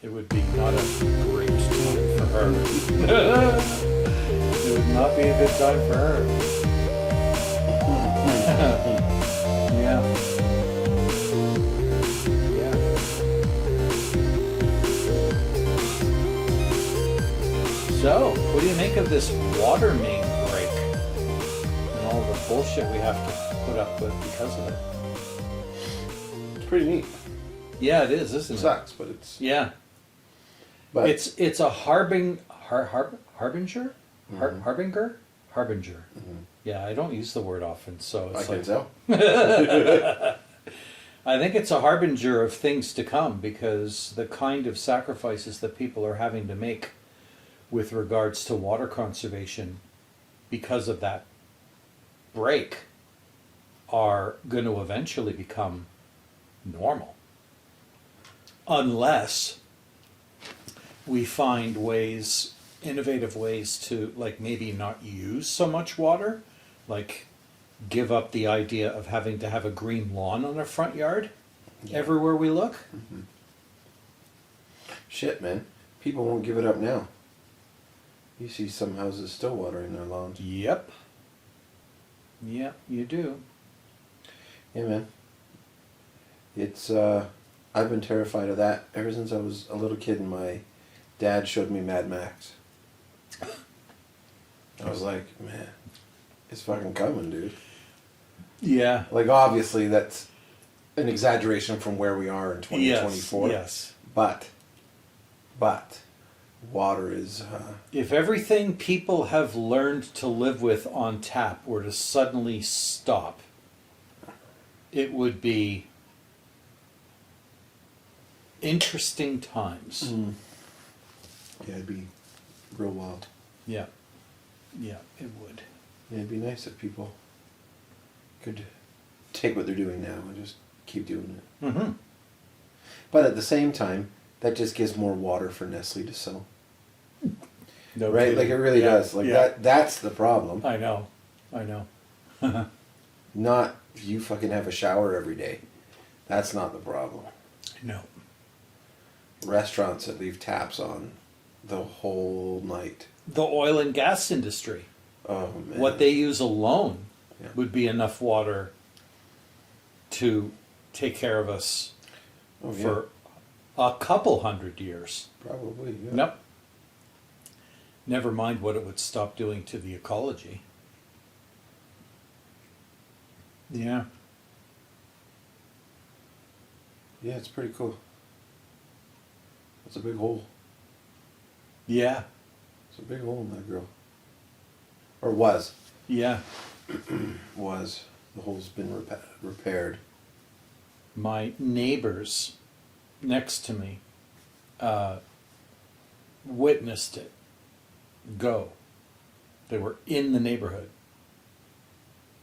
it would be not a great time for her. It would not be a good time for her. Yeah. Yeah. So, what do you make of this water main break and all the bullshit we have to put up with because of it? It's pretty neat. Yeah, it is, isn't It it? sucks, but it's... Yeah. But It's a harbinger? Harbinger? Mhm. Harbinger. Mhm. Yeah, I don't use the word often, so I it's can like... tell. I think it's a harbinger of things to come, because the kind of sacrifices that people are having to make with regards to water conservation because of that break are going to eventually become normal. Unless we find ways, innovative ways to, like, maybe not use so much water, like give up the idea of having to have a green lawn on our front yard everywhere we look. Mm-hmm. Shit, man. People won't give it up now. You see some houses still watering their lawns. Yep. Yep, you do. Yeah, man. It's, I've been terrified of that ever since I was a little kid and my dad showed me Mad Max. I was like, man, it's fucking coming, dude. Yeah. Like, obviously, that's an exaggeration from where we are in 2024. Yes. But, water is... If everything people have learned to live with on tap were to suddenly stop, it would be interesting times. Yeah, it'd be real wild. Yeah. Yeah, it would. Yeah, it'd be nice if people could take what they're doing now and just keep doing it. Mm-hmm. But at the same time, that just gives more water for Nestle to sell. No Right? kidding. Like, it really Yeah, does. Like, yeah. that's the problem. I know. I know. Not you fucking have a shower every day. That's not the problem. No. Restaurants that leave taps on the whole night. The oil and gas industry, Oh, man. what they use alone Yeah. would be enough water to take care of us Oh, yeah. for a couple 100 years. Probably, yeah. Nope. Never mind what it would stop doing to the ecology. Yeah. Yeah, it's pretty cool. It's a big hole. Yeah. It's a big hole in that girl. Or was. Yeah. Was. The hole's been repaired. My neighbors next to me witnessed it go. They were in the neighborhood.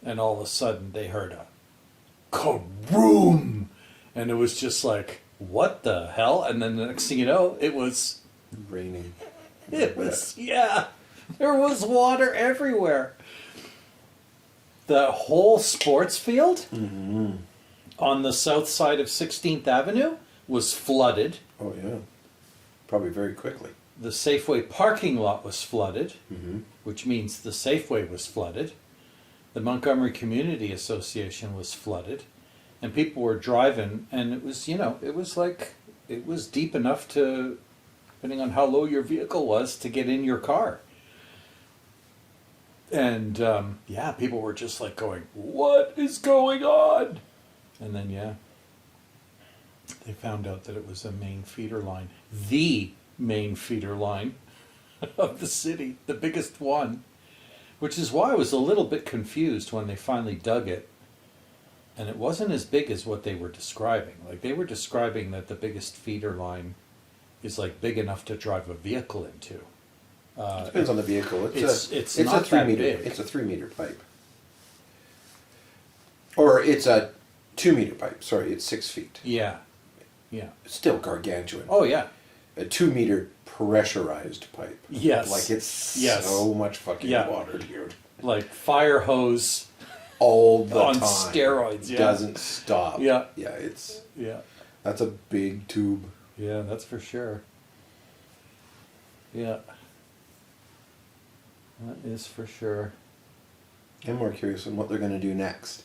And all of a sudden they heard a kaboom! And it was just like, what the hell? And then the next thing you know, it was, Raining. yeah, there was water everywhere. The whole sports field Mm-hmm. on the south side of 16th Avenue was flooded. Oh, yeah. Probably very quickly. The Safeway parking lot was flooded, Mm-hmm. which means the Safeway was flooded. The Montgomery Community Association was flooded. And people were driving, and it was, it was like, it was deep enough to, depending on how low your vehicle was, to get in your car. And, yeah, people were just like going, what is going on? And then, yeah, they found out that it was a main feeder line. The main feeder line of the city, the biggest one. Which is why I was a little bit confused when they finally dug it. And it wasn't as big as what they were describing. Like, they were describing that the biggest feeder line is like big enough to drive a vehicle into. It depends on the vehicle. It's a not 3 that meter. big. It's a 3 meter pipe. Or it's a 2 meter pipe. Sorry, it's 6 feet. Yeah. Yeah. It's still gargantuan. Oh, yeah. A 2 meter pressurized pipe. Yes. Like, it's Yes. so much fucking Yeah. water, dude. Like fire hose All the on time. steroids. Yeah. Doesn't stop. Yeah. Yeah, it's... Yeah. That's a big tube Yeah, that's for sure. Yeah. That is for sure. I'm more curious on what they're going to do next.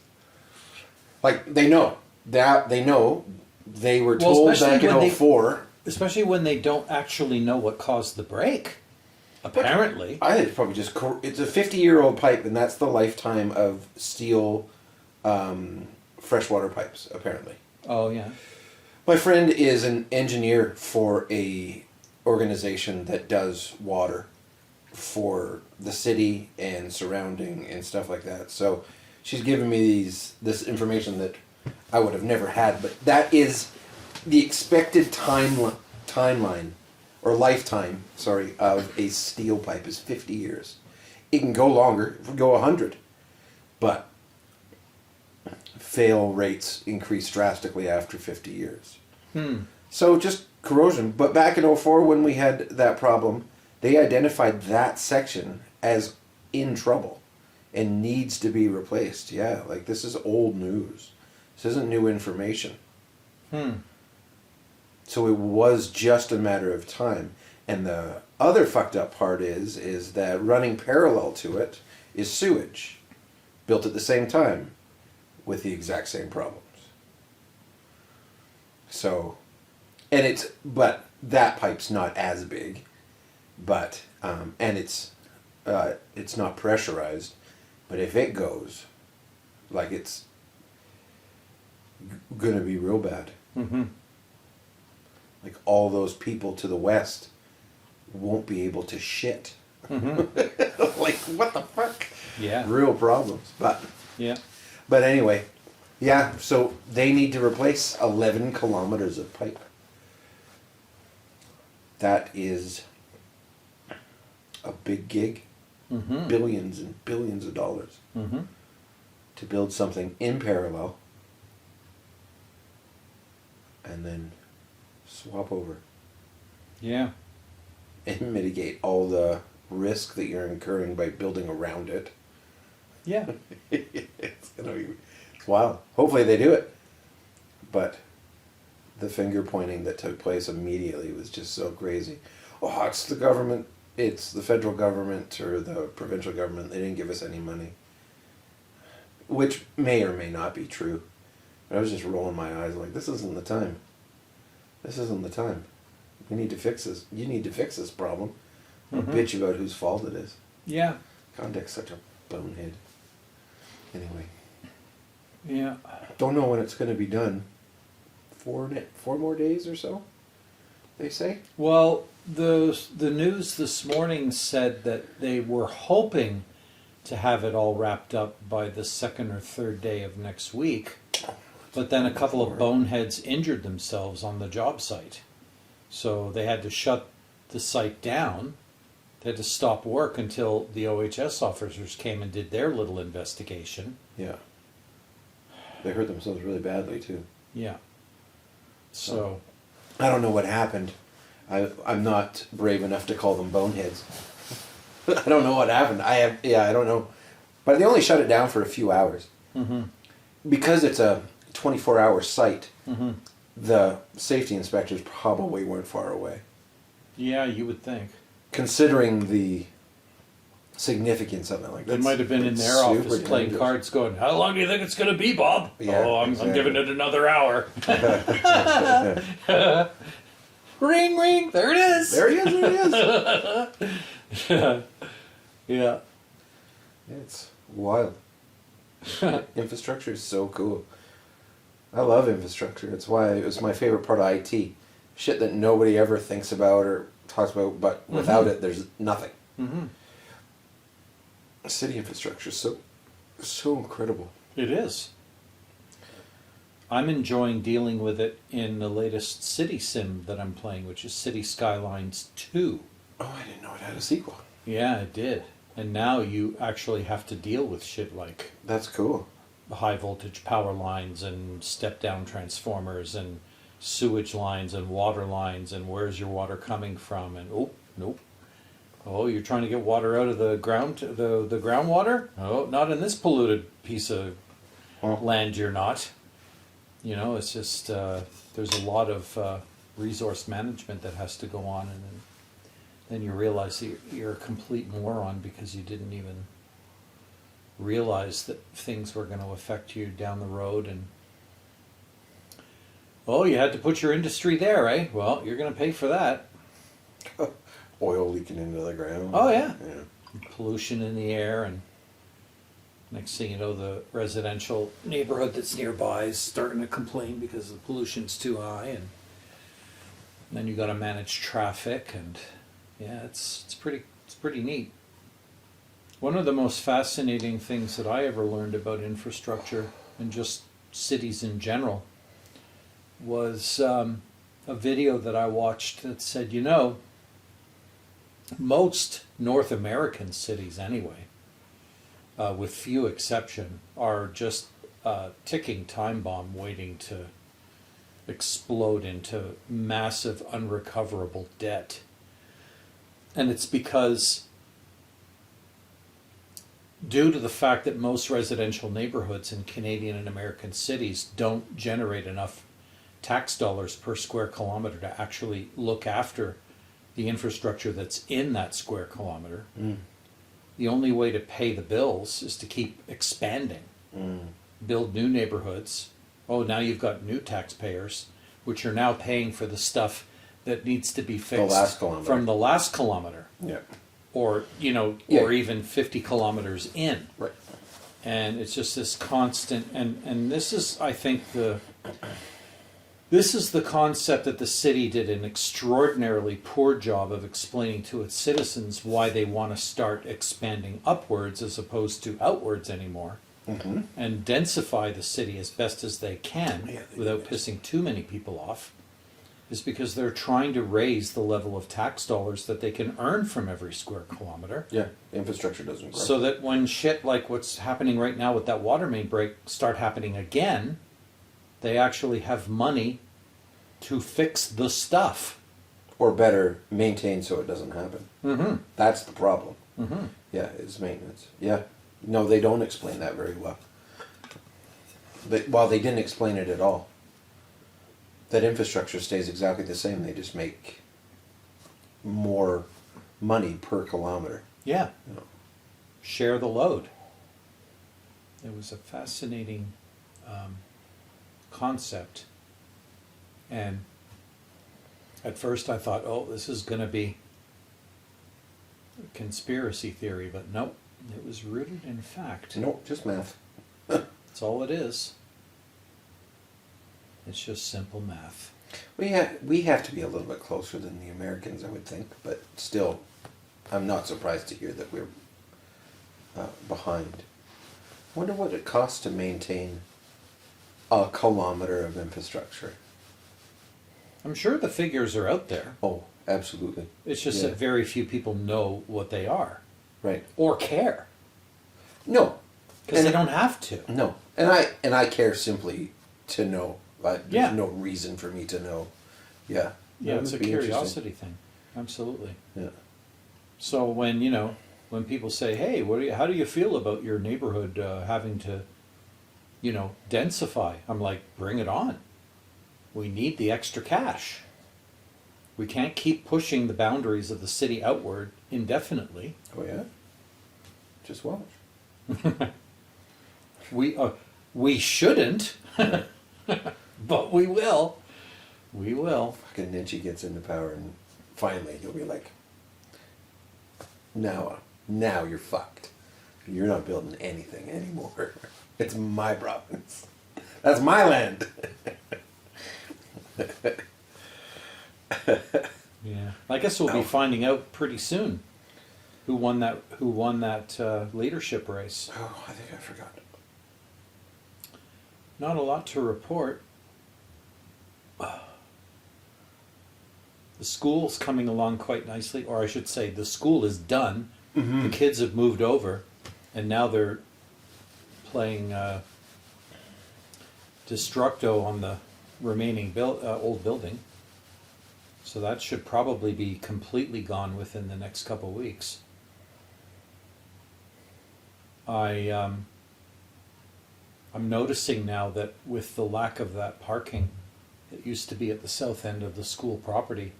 Like, they know. They were Well, told especially back in when they- '04. Especially when they don't actually know what caused the break. Apparently. I think it's probably just... It's a 50-year-old pipe, and that's the lifetime of steel freshwater pipes, apparently. Oh, yeah. My friend is an engineer for a organization that does water for the city and surrounding and stuff like that. So she's given me this information that I would have never had, but that is the expected timeline or lifetime, of a steel pipe is 50 years. It can go longer, it can go 100, but fail rates increase drastically after 50 years. So just corrosion. But back in '04 when we had that problem, they identified that section as in trouble and needs to be replaced. Yeah, like this is old news. This isn't new information. So it was just a matter of time. And the other fucked up part is that running parallel to it is sewage, built at the same time with the exact same problems. So, but that pipe's not as big, but and it's not pressurized, but if it goes, like it's gonna be real bad. Mm-hmm. Like all those people to the west won't be able to shit. Mm-hmm. Like what the fuck? Yeah. Real problems. Yeah. But anyway, yeah. So they need to replace 11 kilometers of pipe. That is a big gig. Mm-hmm. Billions and billions of dollars Mm-hmm. to build something in parallel and then swap over Yeah. and mitigate all the risk that you're incurring by building around it. Yeah. It's wild. Hopefully they do it. But the finger pointing that took place immediately was just so crazy. Oh, it's the government. It's the federal government or the provincial government. They didn't give us any money. Which may or may not be true. But I was just rolling my eyes like, this isn't the time. This isn't the time. We need to fix this. You need to fix this problem. Don't bitch about whose fault it is. Yeah. Condic's such a bonehead. Anyway. Yeah. Don't know when it's going to be done. 4 more days or so, they say. Well, the news this morning said that they were hoping to have it all wrapped up by the second or third day of next week, but then a couple of boneheads injured themselves on the job site, so they had to shut the site down. They had to stop work until the OHS officers came and did their little investigation. Yeah. They hurt themselves really badly too. Yeah. So I don't know what happened. I'm not brave enough to call them boneheads. I don't know what happened. I don't know. But they only shut it down for a few hours. Mm-hmm. Because it's a 24-hour site, Mm-hmm. the safety inspectors probably weren't far away. Yeah, you would think. Considering the significance of it. Like They might have been in their super office playing dangerous. cards going, how long do you think it's going to be, Bob? Yeah, I'm exactly. giving it another hour. Ring, ring, there it is. There he is, there he is. Yeah. It's wild. Infrastructure is so cool. I love infrastructure. It's why it's my favorite part of IT. Shit that nobody ever thinks about or talks about, but without it, there's nothing. Mm-hmm. City infrastructure is so incredible. It is. I'm enjoying dealing with it in the latest city sim that I'm playing, which is City Skylines 2. Oh, I didn't know it had a sequel. Yeah, it did. And now you actually have to deal with shit like That's cool. high voltage power lines and step down transformers and sewage lines and water lines and where's your water coming from and oh nope, oh you're trying to get water out of the ground, the groundwater, oh not in this polluted piece of land, you're not. You know, it's just there's a lot of resource management that has to go on, and then you realize that you're a complete moron because you didn't even realize that things were going to affect you down the road. And oh, you had to put your industry there, eh? Well, you're going to pay for that. Oil leaking into the ground. Oh, yeah. Yeah. Pollution in the air, and next thing you know, the residential neighborhood that's nearby is starting to complain because the pollution's too high, and then you got to manage traffic, and yeah, it's pretty neat. One of the most fascinating things that I ever learned about infrastructure and just cities in general was a video that I watched that said, you know, most North American cities anyway, with few exception, are just a ticking time bomb waiting to explode into massive unrecoverable debt. And it's because, due to the fact that most residential neighborhoods in Canadian and American cities don't generate enough tax dollars per square kilometer to actually look after the infrastructure that's in that square kilometer, the only way to pay the bills is to keep expanding, build new neighborhoods. Oh, now you've got new taxpayers, which are now paying for the stuff that needs to be fixed from the last kilometer. Yeah. Or, you know, or even 50 kilometers in. Right. And it's just this constant, and this is, I think, this is the concept that the city did an extraordinarily poor job of explaining to its citizens why they want to start expanding upwards as opposed to outwards anymore, and densify the city as best as they can without pissing too many people off, is because they're trying to raise the level of tax dollars that they can earn from every square kilometer. Yeah, infrastructure doesn't grow. So that when shit like what's happening right now with that water main break start happening again, they actually have money to fix the stuff. Or better, maintain so it doesn't happen. Mm-hmm. That's the problem. Mm-hmm. Yeah, it's maintenance. Yeah. No, they don't explain that very well. Well, they didn't explain it at all. That infrastructure stays exactly the same. They just make more money per kilometer. Yeah. You know. Share the load. It was a fascinating concept. And at first I thought, oh, this is going to be a conspiracy theory, but nope, it was rooted in fact. No, just math. That's all it is. It's just simple math. We have to be a little bit closer than the Americans, I would think, but still, I'm not surprised to hear that we're behind. I wonder what it costs to maintain a kilometer of infrastructure. I'm sure the figures are out there. Oh, absolutely. It's just that very few people know what they are. Right. Or care. No. Because they don't have to. No. And I care simply to know. There's no reason for me to know. Yeah. Yeah, it's a curiosity thing. Absolutely. Yeah. So when, you know, when people say, hey, how do you feel about your neighborhood having to, you know, densify? I'm like, bring it on. We need the extra cash. We can't keep pushing the boundaries of the city outward indefinitely. Oh, yeah? Just watch. We shouldn't, but we will. We will. Fucking Ninchi gets into power and finally he'll be like, now you're fucked. You're not building anything anymore. It's my province. That's my land. Yeah, I guess we'll be finding out pretty soon who won that leadership race. Oh, I think I forgot. Not a lot to report. The school's coming along quite nicely, or I should say, the school is done. Mm-hmm. The kids have moved over, and now they're playing Destructo on the remaining old building. So that should probably be completely gone within the next couple of weeks. I'm noticing now that with the lack of that parking that used to be at the south end of the school property,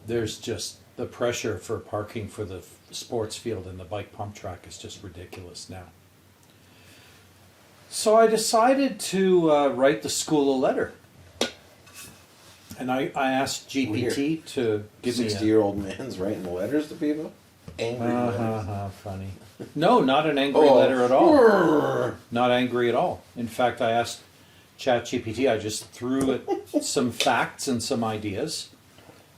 there's just the pressure for parking for the sports field and the bike pump track is just ridiculous now. So I decided to write the school a letter. And I asked GPT to give me 60-year-old man's writing letters to people? Angry letters. funny. No, not an angry letter at all. Not angry at all. In fact, I asked ChatGPT, I just threw it some facts and some ideas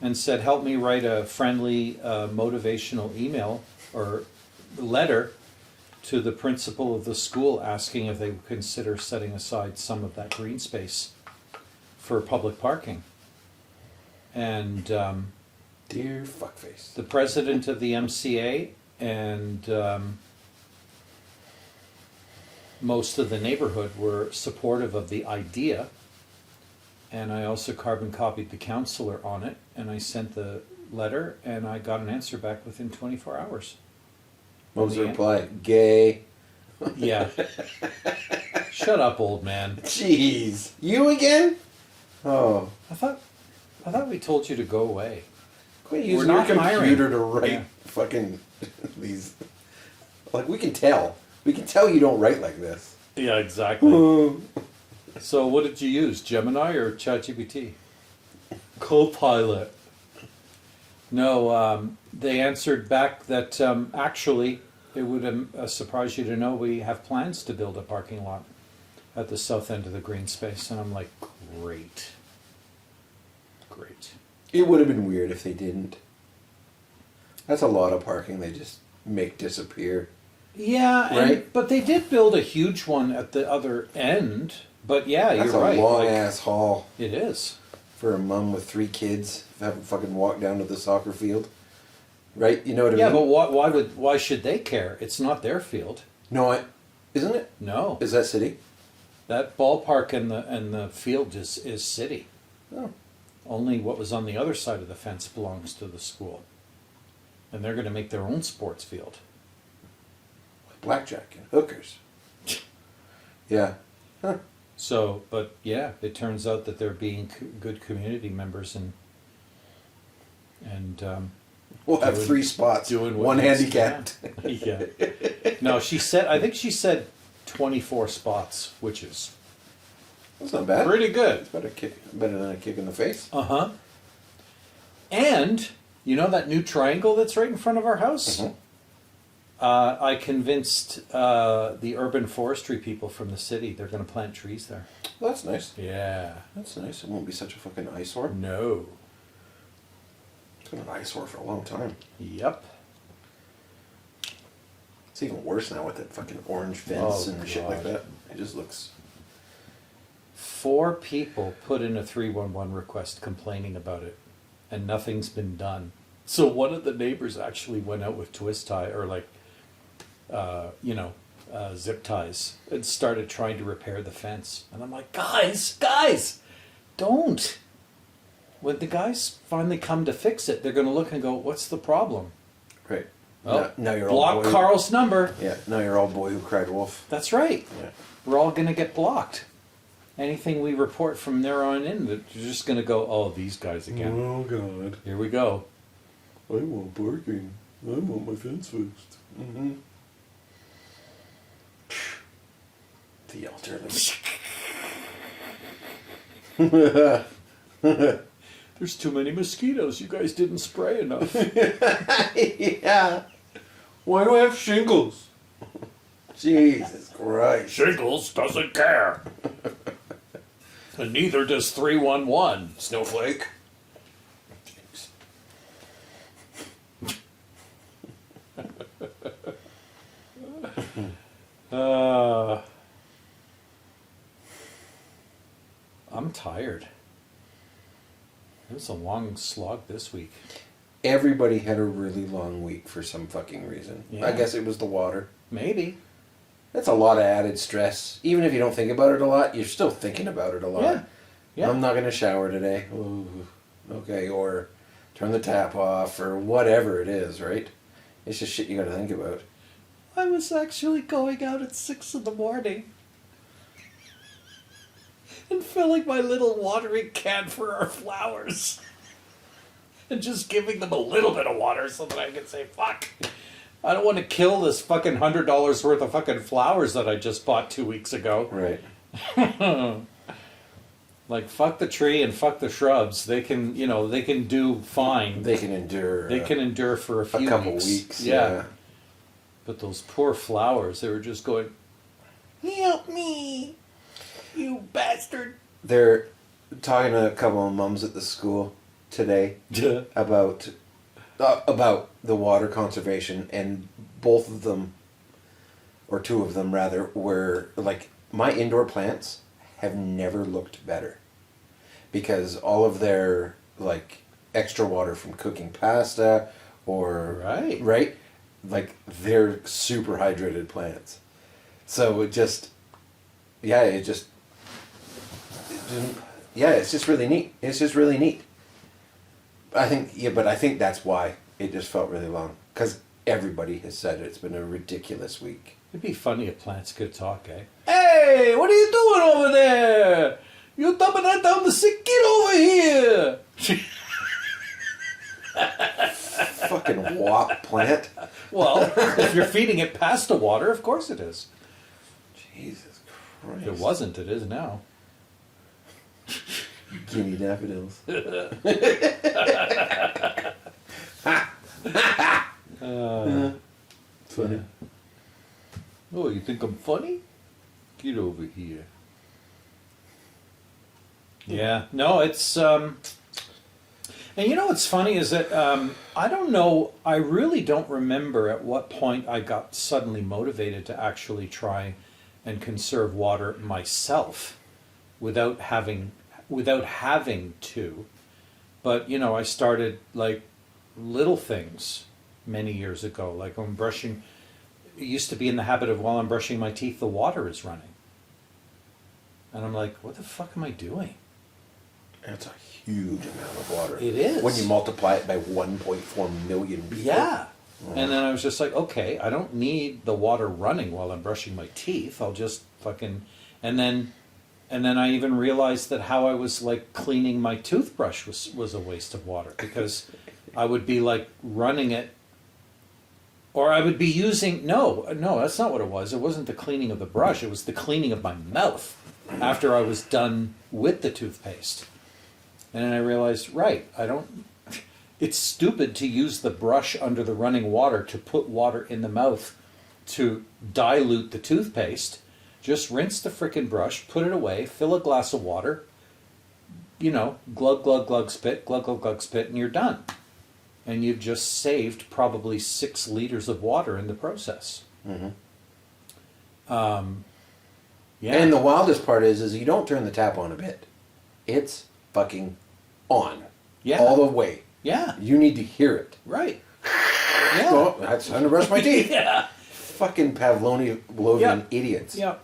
and said, help me write a friendly, motivational email or letter to the principal of the school asking if they would consider setting aside some of that green space for public parking. And Dear fuckface. the president of the MCA and most of the neighborhood were supportive of the idea. And I also carbon copied the counselor on it, and I sent the letter, and I got an answer back within 24 hours. What was the reply? Gay. Yeah. Shut up, old man. Jeez. You again? Oh. I thought we told you to go away. Quit using We're your not hiring. computer to write Yeah. fucking these. Like, we can tell. We can tell you don't write like this. Yeah, exactly. So what did you use, Gemini or ChatGPT? Copilot. No, they answered back that actually it would surprise you to know we have plans to build a parking lot at the south end of the green space. And I'm like, great. Great. It would have been weird if they didn't. That's a lot of parking they just make disappear. Yeah, Right. but they did build a huge one at the other end. But yeah, That's you're right. a long like, ass haul it is. for a mum with 3 kids having to fucking walk down to the soccer field. Right? You know what I Yeah, mean? but why should they care? It's not their field. No, isn't it? No. Is that city? That ballpark and the field is city. Oh. Only what was on the other side of the fence belongs to the school. And they're going to make their own sports field. Blackjack and hookers. Yeah. Huh. So, but yeah, it turns out that they're being good community members and We'll have Doing- 3 spots. doing what One needs- handicapped. Yeah. No, I think she said 24 spots, which is That's not bad. pretty good. It's better than a kick in the face. Uh-huh. And, you know that new triangle that's right in front of our house? Mhm. I convinced the urban forestry people from the city they're going to plant trees there. Well, that's nice. Yeah. That's nice. It won't be such a fucking eyesore. No. It's been an eyesore for a long time. Yep. It's even worse now with that fucking orange fence Oh, and shit like God. that. It just looks... 4 people put in a 311 request complaining about it, and nothing's been done. So one of the neighbors actually went out with twist tie or zip ties and started trying to repair the fence. And I'm like, guys, don't. When the guys finally come to fix it, they're going to look and go, what's the problem? Right. Oh, now you're block all boy. Carl's number. Yeah, now you're all boy who cried wolf. That's right. Yeah. We're all going to get blocked. Anything we report from there on in, they're just going to go, oh, these guys again. Oh, God. Here we go. I want parking. I want my fence fixed. Mm-hmm. The alternative. There's too many mosquitoes. You guys didn't spray enough. Yeah. Why do I have shingles? Jesus Christ. Shingles doesn't care. And neither does 311. Snowflake. I'm tired. It was a long slog this week. Everybody had a really long week for some fucking reason. Yeah. I guess it was the water. Maybe. That's a lot of added stress. Even if you don't think about it a lot, you're still thinking about it a lot. Yeah. Yeah. I'm not going to shower today. Ooh, okay, or turn the tap off, or whatever it is, right? It's just shit you got to think about. I was actually going out at 6 in the morning. and filling my little watering can for our flowers. And just giving them a little bit of water so that I can say, fuck, I don't want to kill this fucking $100 worth of fucking flowers that I just bought 2 weeks ago. Right. Like, fuck the tree and fuck the shrubs. They can, they can do fine. They can endure. They can endure for a few couple weeks. Yeah. But those poor flowers, they were just going, help me, you bastard. They're talking to a couple of mums at the school today about the water conservation, and both of them, or two of them rather, were like, my indoor plants have never looked better, because all of their like extra water from cooking pasta or right, like they're super hydrated plants. So it's just really neat. It's just really neat. I think that's why it just felt really long, because everybody has said it's been a ridiculous week. It'd be funny if plants could talk, eh? Hey, what are you doing over there? You dumping that down the sink? Get over here! Fucking wop plant. Well, if you're feeding it pasta water, of course it is. Jesus Christ. If it wasn't, it is now. Guinea daffodils. Funny. Yeah. Oh, you think I'm funny? Get over here. Yeah, no, it's and you know what's funny is that I don't know, I really don't remember at what point I got suddenly motivated to actually try and conserve water myself without having to. But I started like little things many years ago, like when brushing. It used to be in the habit of, while I'm brushing my teeth, the water is running. And I'm like, what the fuck am I doing? That's a huge amount of water. It is. When you multiply it by 1.4 million people. Yeah. And then I was just like, okay, I don't need the water running while I'm brushing my teeth. I'll just fucking... And then I even realized that how I was like cleaning my toothbrush was a waste of water, because I would be like running it. Or I would be using, no, that's not what it was. It wasn't the cleaning of the brush. It was the cleaning of my mouth after I was done with the toothpaste. And then I realized, it's stupid to use the brush under the running water to put water in the mouth to dilute the toothpaste. Just rinse the frickin' brush, put it away, fill a glass of water, glug, glug, glug, spit, and you're done. And you've just saved probably 6 liters of water in the process. Mm-hmm. Yeah. And the wildest part is you don't turn the tap on a bit. It's fucking on. Yeah. All the way. Yeah. You need to hear it. Right. Yeah. Oh, that's time to brush my teeth. Yeah. Fucking Pavlovian idiots. Yeah.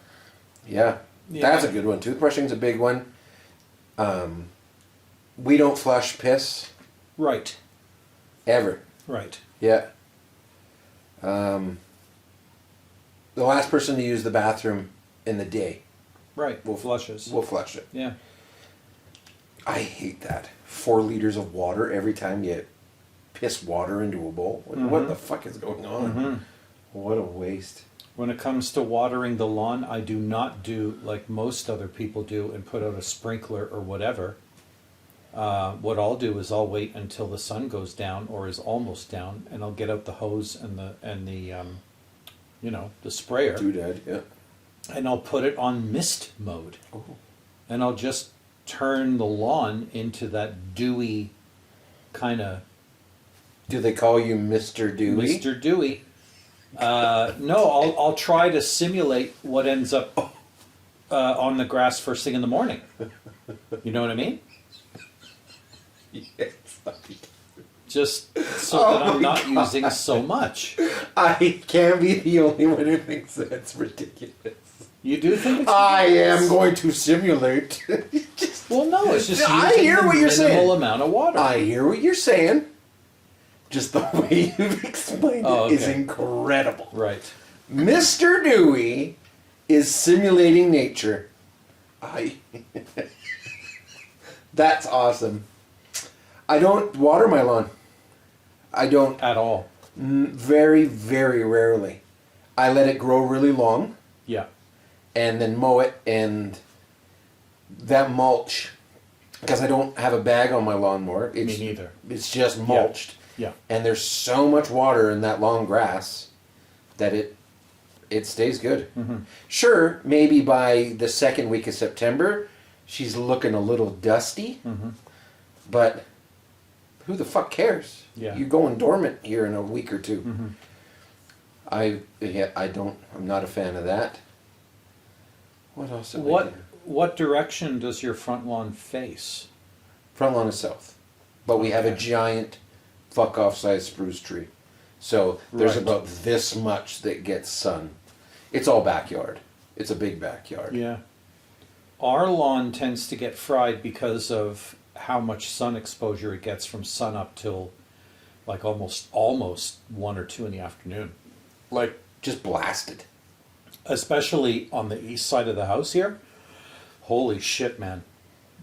Yeah. That's a good one. Toothbrushing's a big one. We don't flush piss. Right. Ever. Right. Yeah. The last person to use the bathroom in the day. Right. Flushes. We'll flush it. Yeah. I hate that. 4 liters of water every time you piss water into a bowl. What the fuck is going on? Mm-hmm. What a waste. When it comes to watering the lawn, I do not do like most other people do and put out a sprinkler or whatever. What I'll do is I'll wait until the sun goes down or is almost down, and I'll get out the hose and the the sprayer. Doodad, yeah. And I'll put it on mist mode. Oh. And I'll just turn the lawn into that dewy kind of... Do they call you Mr. Dewey? Mr. Dewy. No, I'll try to simulate what ends up on the grass first thing in the morning. You know what I mean? Yes. Just so that I'm not using so much. I can't be the only one who thinks that's ridiculous. You do think it's I ridiculous? am going to simulate. Well, no, it's just I using hear the what you're saying. minimal amount of water. I hear what you're saying. Just the way you've explained it is incredible. Right. Mr. Dewey is simulating nature I. That's awesome. I don't water my lawn. I don't. At all. Very, very rarely. I let it grow really long Yeah. and then mow it, and that mulch, because I don't have a bag on my lawnmower. Me neither. It's just mulched. Yeah. And there's so much water in that long grass that it stays good. Mm-hmm. Sure, maybe by the second week of September, she's looking a little dusty, Mm-hmm. but who the fuck cares? Yeah. You're going dormant here in a week or two. Mm-hmm. I'm not a fan of that. What else? Have I do? What direction does your front lawn face? Front lawn is south, but we have a Okay. giant fuck off size spruce tree, so there's Right. about this much that gets sun. It's all backyard. It's a big backyard. Yeah. Our lawn tends to get fried because of how much sun exposure it gets from sun up till like almost 1 or 2 in the afternoon. Like, Just blasted. especially on the east side of the house here. Holy shit, man.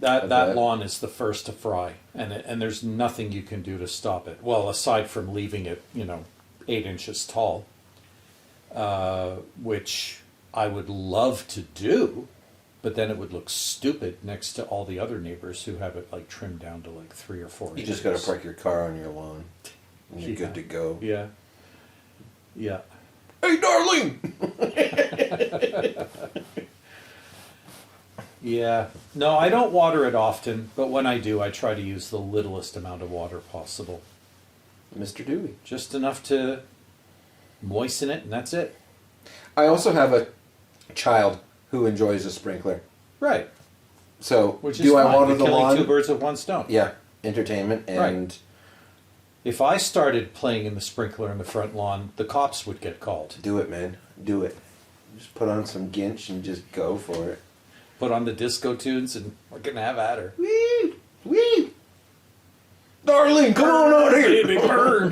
I That bet. lawn is the first to fry, and there's nothing you can do to stop it. Well, aside from leaving it, 8 inches tall, which I would love to do, but then it would look stupid next to all the other neighbors who have it like trimmed down to like 3 or 4 You inches. just got to park your car on your lawn, and you're Yeah. good to go. Yeah. Yeah. Hey, darling. Yeah. No, I don't water it often, but when I do, I try to use the littlest amount of water possible. Mr. Dewey. Just enough to moisten it, and that's it. I also have a child who enjoys a sprinkler. Right. So, Which is do I fine. water You're the killing lawn? 2 birds with 1 stone. Yeah, entertainment and If I started playing in the sprinkler in the front lawn, the cops would get called. do it, man. Do it. Just put on some Ginch and just go for it. Put on the disco tunes, and we're gonna have at her. Wee! Wee! Darling, come on out here. Baby, burn.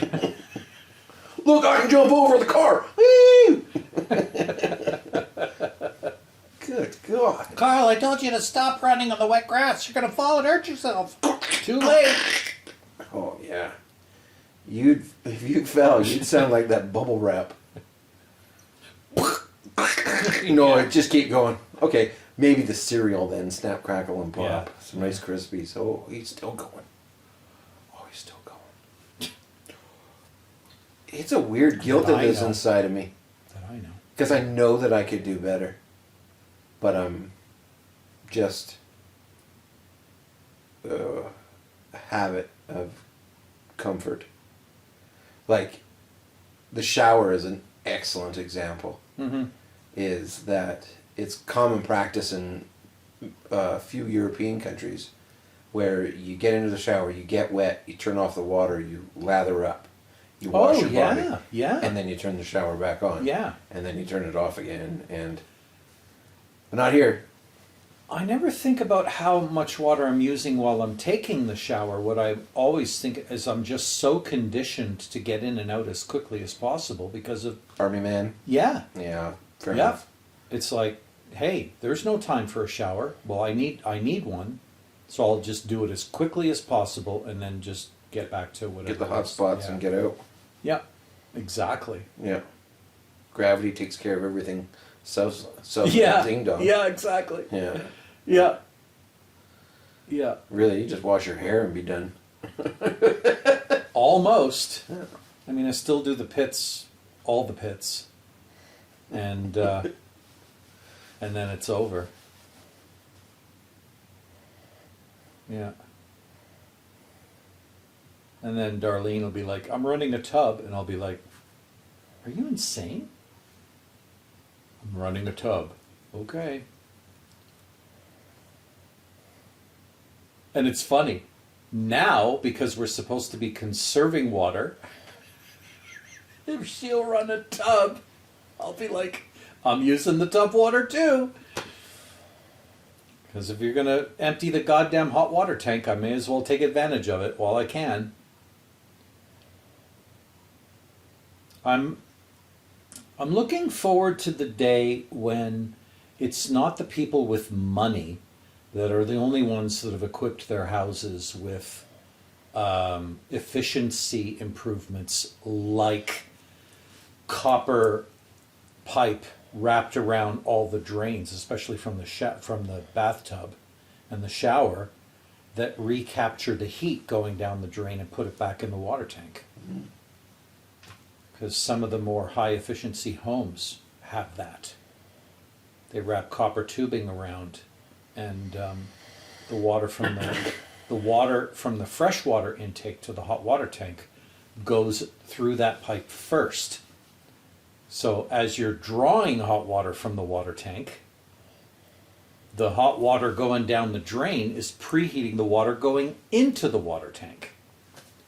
Look, I can jump over the car. Wee! Good God. Carl, I told you to stop running on the wet grass. You're gonna fall and hurt yourself. Too late. Oh, yeah. If you fell, you'd sound like that bubble wrap. Just keep going. Okay, maybe the cereal then, snap, crackle, and pop. Yeah. Some Rice Krispies. Oh, he's still going. Oh, he's still going. It's a weird guilt That that I lives know. inside of me. That I know. Because I know that I could do better. But I'm just a habit of comfort. Like, the shower is an excellent example. Mm-hmm. Is that it's common practice in a few European countries where you get into the shower, you get wet, you turn off the water, you lather up, you wash your body, yeah. and then you turn the shower back on. Yeah. And then you turn it off again, but not here. I never think about how much water I'm using while I'm taking the shower. What I always think is I'm just so conditioned to get in and out as quickly as possible because of, Army man. yeah. Yeah, fair Yeah. enough. It's like, hey, there's no time for a shower. Well, I need one. So I'll just do it as quickly as possible and then just get back to whatever. Get the it hot is. spots Yeah. and get out. Yeah, exactly. Yeah. Gravity takes care of everything. Self Yeah. ding dong. Yeah, exactly. Yeah. Yeah. Yeah. Really, you just wash your hair and be done. Almost. Yeah. I mean, I still do the pits, all the pits, and then it's over. Yeah. And then Darlene will be like, "I'm running a tub," and I'll be like, "Are you insane? I'm running a tub." Okay. And it's funny. Now, because we're supposed to be conserving water, if she'll run a tub, I'll be like, I'm using the tub water too. Because if you're going to empty the goddamn hot water tank, I may as well take advantage of it while I can. I'm looking forward to the day when it's not the people with money that are the only ones that have equipped their houses with efficiency improvements like copper pipe wrapped around all the drains, especially from the bathtub and the shower, that recapture the heat going down the drain and put it back in the water tank. Because some of the more high efficiency homes have that. They wrap copper tubing around, and the water from the freshwater intake to the hot water tank goes through that pipe first. So as you're drawing hot water from the water tank, the hot water going down the drain is preheating the water going into the water tank,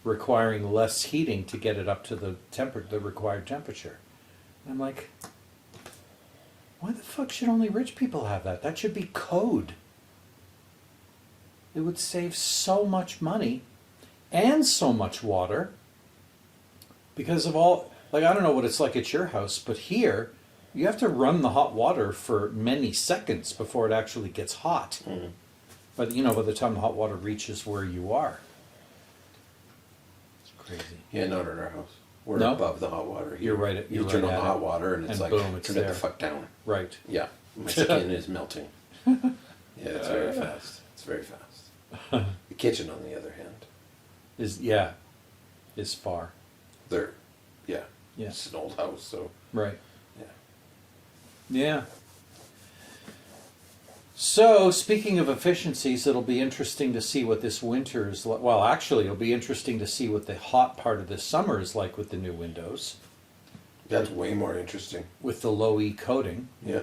requiring less heating to get it up to the required temperature. And I'm like, why the fuck should only rich people have that? That should be code. It would save so much money and so much water because of all, like, I don't know what it's like at your house, but here you have to run the hot water for many seconds before it actually gets hot. But by the time the hot water reaches where you are, it's crazy. Yeah, not at our house. We're No? above the hot water. You're right at- You you're turn right on at the hot it. water and it's And like, boom, it's turn it there. the fuck down. Right. Yeah, my skin is melting. Yeah, it's very fast. It's very fast. The kitchen, on the other hand, Is far. they're, yeah, Yeah. it's an old house, so Right. yeah. Yeah. So, speaking of efficiencies, it'll be interesting to see what this winter is like. Well, actually, it'll be interesting to see what the hot part of this summer is like with the new windows, That's way more interesting. with the low E coating, Yeah,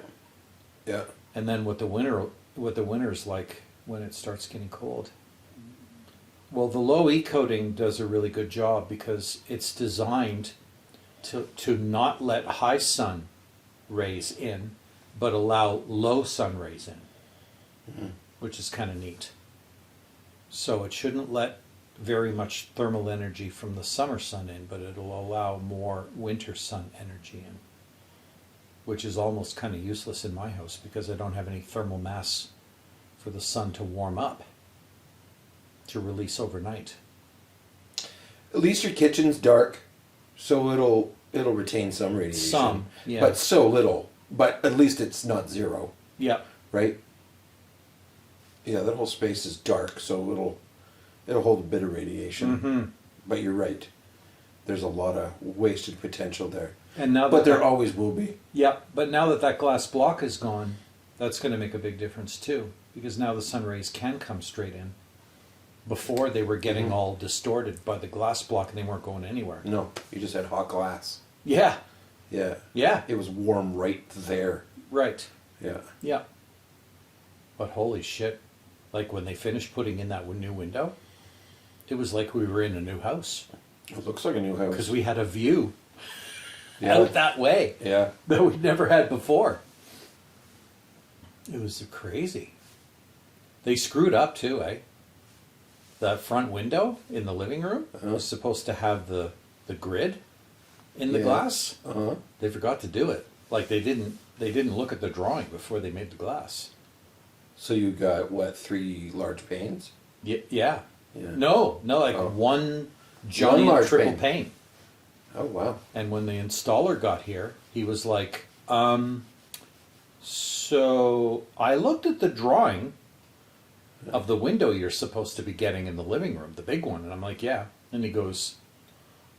yeah. and then what the winter's like when it starts getting cold. Well, the low E coating does a really good job because it's designed to not let high sun rays in, but allow low sun rays in, which is kind of neat. So it shouldn't let very much thermal energy from the summer sun in, but it'll allow more winter sun energy in, which is almost kind of useless in my house because I don't have any thermal mass for the sun to warm up, to release overnight. At least your kitchen's dark, so it'll retain some radiation. Some, yeah. But so little. But at least it's not zero, Yep. right? Yeah, that whole space is dark, so it'll hold a bit of radiation. Mm-hmm. But you're right. There's a lot of wasted potential there. And now But that there always will be. Yep, but now that that glass block is gone, that's going to make a big difference too, because now the sun rays can come straight in. Before they were getting all distorted by the glass block and they weren't going anywhere. No, you just had hot glass. Yeah, Yeah. yeah, It was warm right there. right, Yeah. yeah. But holy shit, like when they finished putting in that new window, it was like we were in a new house It looks like a new house. because we had a view Yeah. out that way Yeah. that we never had before. It was crazy. They screwed up too, eh? The front window in the living room was supposed to have the grid in the Yeah. glass. Uh-huh. They forgot to do it. Like they didn't look at the drawing before they made the glass. So you got, what, 3 large panes? Yeah. Yeah. No, like Oh. one giant large triple pane. pane. Oh, wow. And when the installer got here, he was like, so I looked at the drawing of the window you're supposed to be getting in the living room, the big one. And I'm like, yeah. And he goes,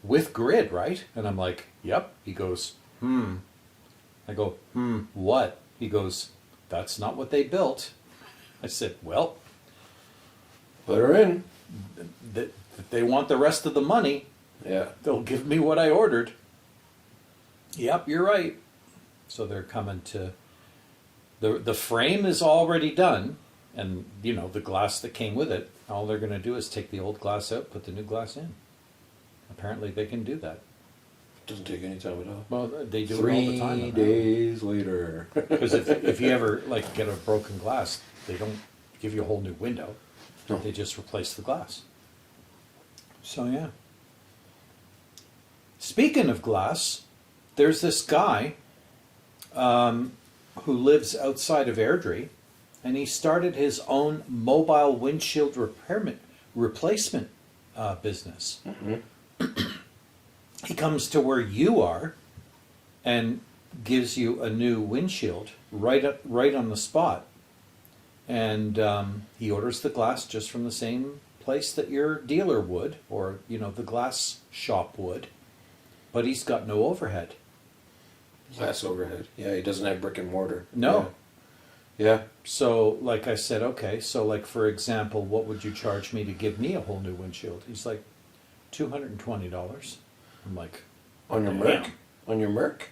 with grid, right? And I'm like, yep. He goes, I go, what? He goes, that's not what they built. I said, well, Put her in. they want the rest of the money. Yeah. They'll give me what I ordered. Yep, you're right. So they're coming to the frame is already done, and the glass that came with it. All they're going to do is take the old glass out, put the new glass in. Apparently, they can do that. Doesn't take any time at all. Well, they do it all the time. 3 days later. Because if you ever get a broken glass, they don't give you a whole new window. No. They just replace the glass. So yeah. Speaking of glass, there's this guy. who lives outside of Airdrie, and he started his own mobile windshield replacement business. He comes to where you are and gives you a new windshield right on the spot. And he orders the glass just from the same place that your dealer would, or the glass shop would, but he's got no overhead. Less overhead. Yeah, he doesn't have brick and mortar. No. Yeah. So, like I said, okay, so like for example, what would you charge me to give me a whole new windshield? He's like, $220. I'm like, On your damn. Merc? On your Merc?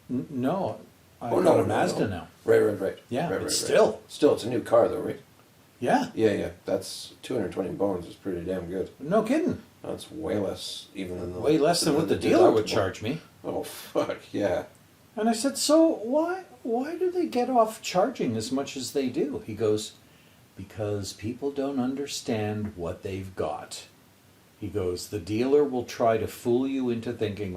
No, I Oh, got no, a Mazda now. Right. Yeah, right, but right. still. Still, it's a new car though, right? Yeah, Yeah. That's 220 bones is pretty damn good. no kidding. That's way less even than Way less than what the dealer would charge me. Oh fuck yeah. And I said, so why do they get off charging as much as they do? He goes, because people don't understand what they've got. He goes, the dealer will try to fool you into thinking,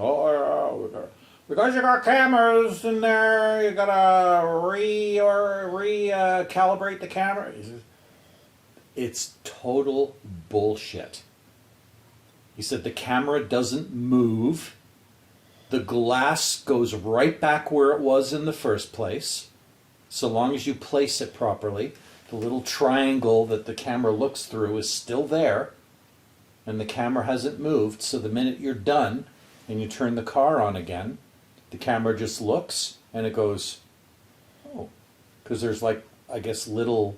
because you got cameras in there, you gotta recalibrate the camera. He says, it's total bullshit. He said the camera doesn't move. The glass goes right back where it was in the first place, so long as you place it properly. The little triangle that the camera looks through is still there, and the camera hasn't moved, so the minute you're done and you turn the car on again, the camera just looks and it goes, oh, because there's like, I guess, little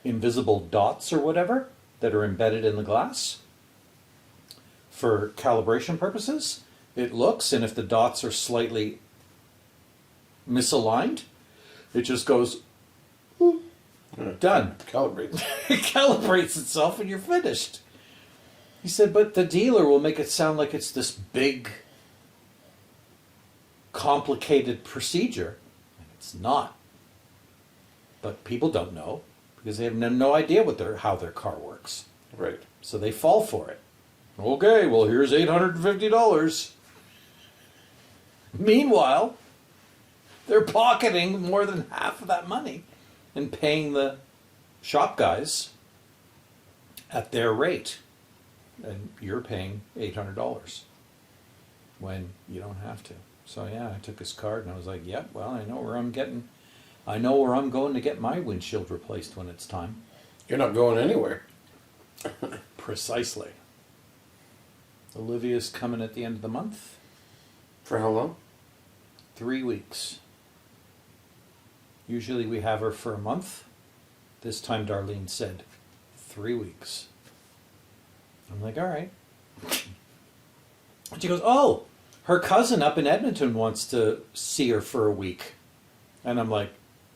invisible dots or whatever that are embedded in the glass for calibration purposes. It looks, and if the dots are slightly misaligned, it just goes, done. Calibrate. It calibrates itself and you're finished. He said, but the dealer will make it sound like it's this big, complicated procedure. And it's not. But people don't know because they have no idea how their car works. Right. So they fall for it. Okay, well, here's $850. Meanwhile, they're pocketing more than half of that money and paying the shop guys at their rate. And you're paying $800 when you don't have to. So yeah, I took his card and I was like, yep, well, I know where I'm going to get my windshield replaced when it's time. You're not going anywhere. Precisely. Olivia's coming at the end of the month. For how long? 3 weeks. Usually we have her for a month. This time Darlene said 3 weeks. I'm like, all right. And she goes, oh, her cousin up in Edmonton wants to see her for a week. And I'm like,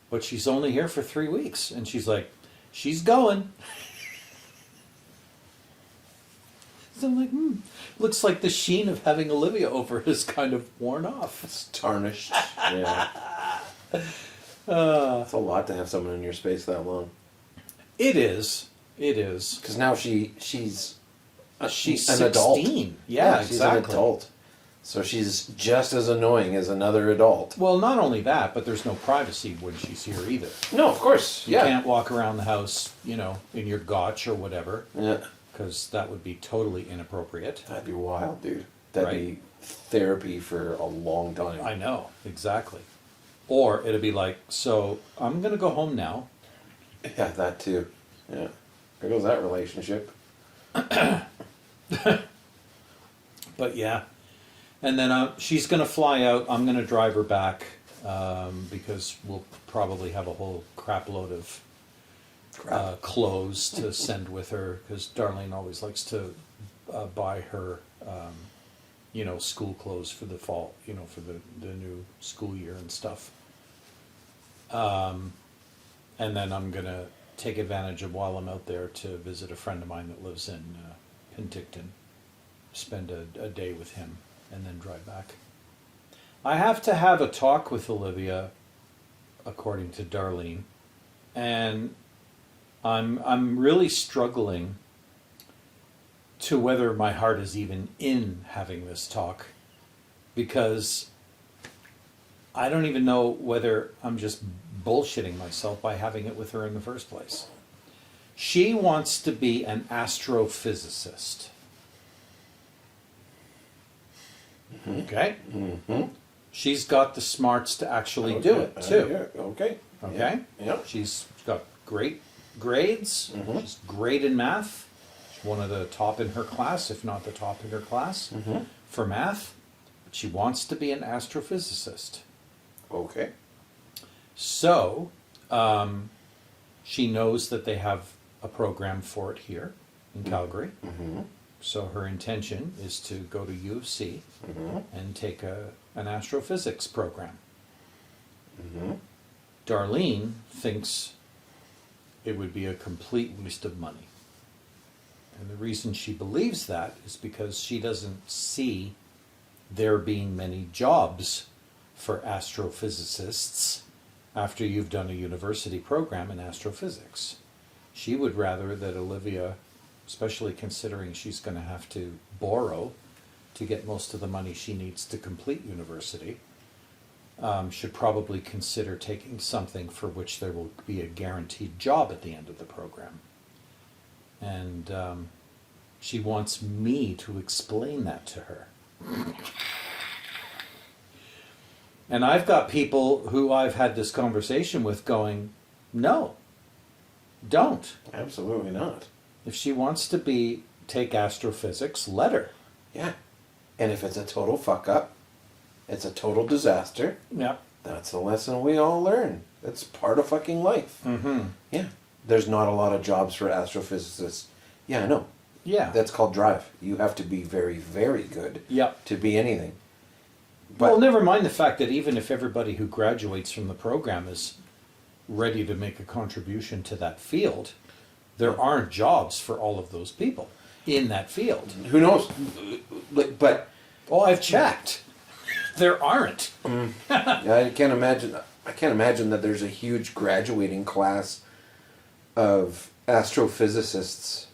but she's only here for 3 weeks. And she's like, she's going. So I'm like, looks like the sheen of having Olivia over has kind of worn off. It's tarnished. Yeah. It's a lot to have someone in your space that long. It is. It is. Because now she's She's an 16. adult. Yeah, she's exactly. an adult. So she's just as annoying as another adult. Well, not only that, but there's no privacy when she's here either. No, of course. You can't walk around the house, in your gotch or whatever, Yeah. because that would be totally inappropriate. That'd be wild, dude. That'd Right. be therapy for a long time. I know, exactly. Or it'd be like, so I'm going to go home now. Yeah, that too. Yeah. There goes that relationship. But yeah. And then she's going to fly out. I'm going to drive her back because we'll probably have a whole crap load of clothes to send with her, because Darlene always likes to buy her, school clothes for the fall, for the new school year and stuff. And then I'm going to take advantage of while I'm out there to visit a friend of mine that lives in Penticton, spend a day with him, and then drive back. I have to have a talk with Olivia, according to Darlene, and I'm really struggling to whether my heart is even in having this talk, because I don't even know whether I'm just bullshitting myself by having it with her in the first place. She wants to be an astrophysicist. Okay? She's got the smarts to actually do it, too. Okay. Okay? Yeah. She's got great grades. She's great in math. She's one of the top in her class, if not the top in her class, for math. But she wants to be an astrophysicist. Okay. So, she knows that they have a program for it here in Calgary. So her intention is to go to U of C and take an astrophysics program. Darlene thinks it would be a complete waste of money. And the reason she believes that is because she doesn't see there being many jobs for astrophysicists after you've done a university program in astrophysics. She would rather that Olivia, especially considering she's going to have to borrow to get most of the money she needs to complete university, should probably consider taking something for which there will be a guaranteed job at the end of the program. And she wants me to explain that to her. And I've got people who I've had this conversation with going, no, don't. Absolutely not. If she wants to take astrophysics, let her. Yeah. And if it's a total fuck up, it's a total disaster, Yeah. that's a lesson we all learn. It's part of fucking life. Yeah. There's not a lot of jobs for astrophysicists. Yeah, I know. Yeah. That's called drive. You have to be very, very good Yep. to be anything. But Well, never mind the fact that even if everybody who graduates from the program is ready to make a contribution to that field, there aren't jobs for all of those people in that field. who knows? But Oh, I've checked. There aren't. I can't imagine. I can't imagine that there's a huge graduating class of astrophysicists.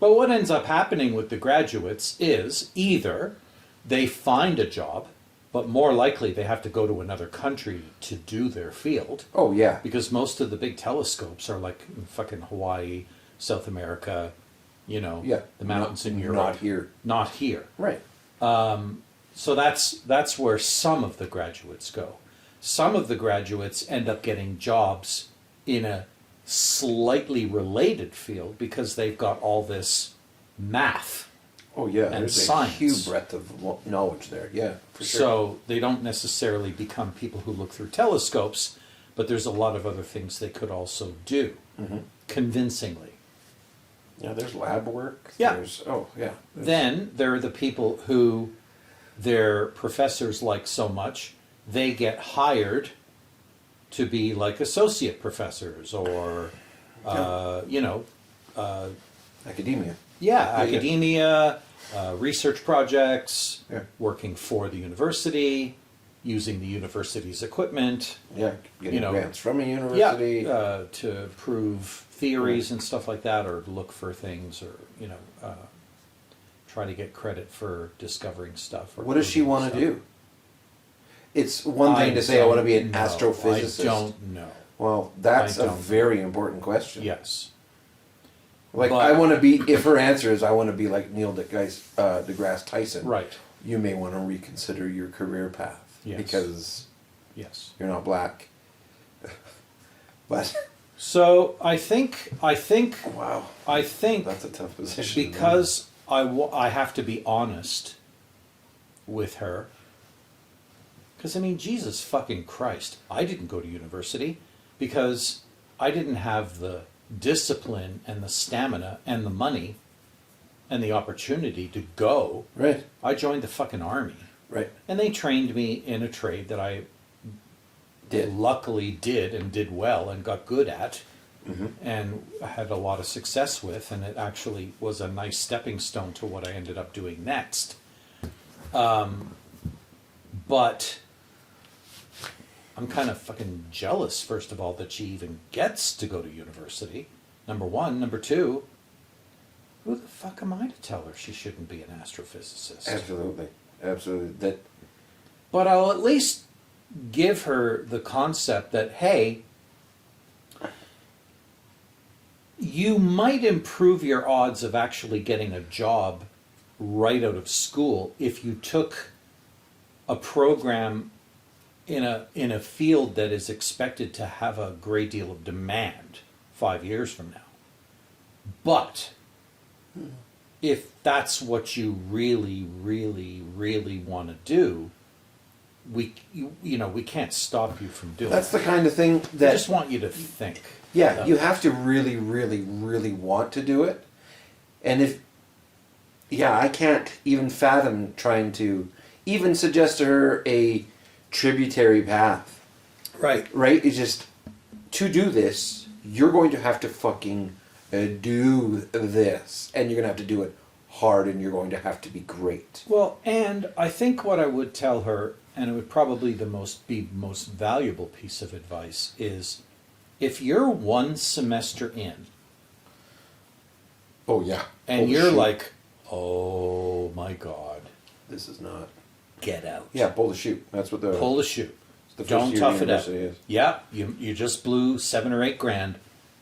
But what ends up happening with the graduates is either they find a job, but more likely they have to go to another country to do their field. Oh yeah. Because most of the big telescopes are like in fucking Hawaii, South America, Yeah. the mountains in Europe. Not here. Not here. Right. So that's where some of the graduates go. Some of the graduates end up getting jobs in a slightly related field because they've got all this math. Oh yeah. And There's science. a huge breadth of knowledge there. Yeah, for sure. So they don't necessarily become people who look through telescopes, but there's a lot of other things they could also do convincingly. Yeah, there's lab work. Yeah. There's Then there are the people who their professors like so much, they get hired to be like associate professors or, academia. academia, research projects, Yeah. working for the university, using the university's equipment. Yeah, getting grants from a Yeah, university. to prove theories and stuff like that, or look for things, or try to get credit for discovering stuff. Or What does she proving want to stuff. do? It's one thing to say I want to be an don't know. astrophysicist. I don't know. Well, that's I a don't very important question. Yes. Like But- I want to be. If her answer is I want to be like Neil deGrasse Tyson, Right. You may want to reconsider your career path Yes. because Yes. you're not black. But So I think wow, that's a tough position. to be in. because I have to be honest with her. Because, I mean, Jesus fucking Christ, I didn't go to university because I didn't have the discipline and the stamina and the money and the opportunity to go. Right, I joined the fucking army. right, And they trained me in a trade that I did. luckily did and did well and got good at. Mm-hmm. And had a lot of success with, and it actually was a nice stepping stone to what I ended up doing next. But I'm kind of fucking jealous, first of all, that she even gets to go to university. Number one. Number two, who the fuck am I to tell her she shouldn't be an astrophysicist? Absolutely, absolutely. That But I'll at least give her the concept that, hey, you might improve your odds of actually getting a job right out of school if you took a program in a field that is expected to have a great deal of demand 5 years from now. But if that's what you really, really, really want to do, we can't stop you from doing That's it. the kind of thing I that just want you to think. yeah, you have to really, really, really want to do it. And I can't even fathom trying to even suggest to her a tributary path. Right. Right? It's just, to do this, you're going to have to fucking do this. And you're going to have to do it hard, and you're going to have to be great. Well, and I think what I would tell her, and it would probably be most valuable piece of advice, is if you're one semester in Oh, yeah. and you're like, oh my God, this is not. get out. Yeah, pull the chute. That's what the. Pull the chute. the first Don't year tough it out. university is. Yeah, you just blew 7 or 8 grand.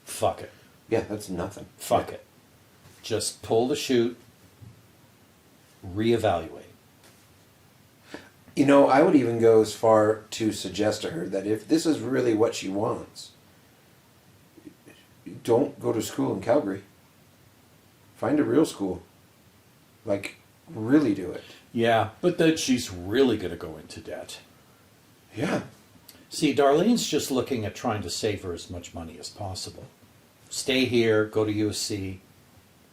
Fuck it. Yeah, that's nothing. Fuck Yeah. it. Just pull the chute, reevaluate. You know, I would even go as far to suggest to her that if this is really what she wants, don't go to school in Calgary. Find a real school. Like, really do it. Yeah, but then she's really going to go into debt. Yeah. See, Darlene's just looking at trying to save her as much money as possible. Stay here, go to USC.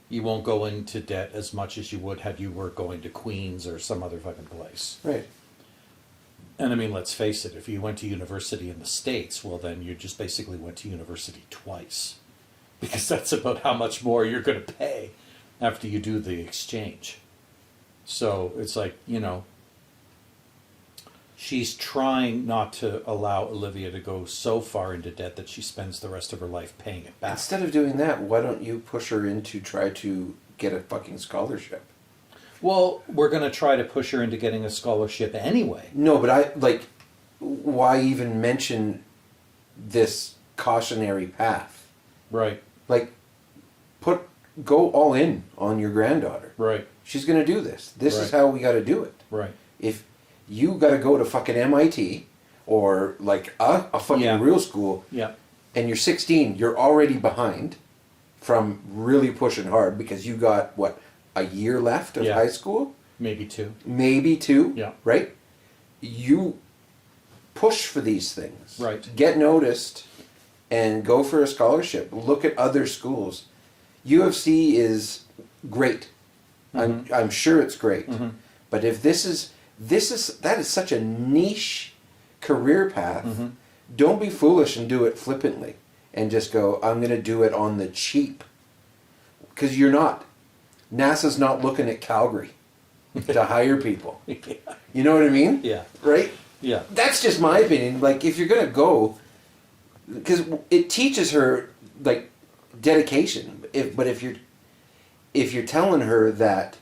You won't go into debt as much as you would had you were going to Queens or some other fucking place. Right. And I mean, let's face it, if you went to university in the States, well, then you just basically went to university twice. Because that's about how much more you're going to pay after you do the exchange. So it's like, she's trying not to allow Olivia to go so far into debt that she spends the rest of her life paying it back. Instead of doing that, why don't you push her in to try to get a fucking scholarship? Well, we're going to try to push her into getting a scholarship anyway. No, but why even mention this cautionary path? Right, Like, go all in on your granddaughter. right, She's going to do this. This is Right. how we got to do it. right. If you got to go to fucking MIT or like a fucking Yeah. real school, Yeah, and you're 16, you're already behind from really pushing hard because you got a year left of Yeah. high school, maybe 2. maybe 2. Yeah. Right. You push for these things. Right. Get noticed, and go for a scholarship. Look at other schools. UFC is great. I'm sure it's great. Mm-hmm. But if that is such a niche career path. Mm-hmm. Don't be foolish and do it flippantly and just go, I'm going to do it on the cheap. Because you're not. NASA's not looking at Calgary to hire people. Yeah. You know what I mean? Yeah. Right? Yeah. That's just my opinion. Like, if you're going to go, because it teaches her, like, dedication. But if you're telling her that,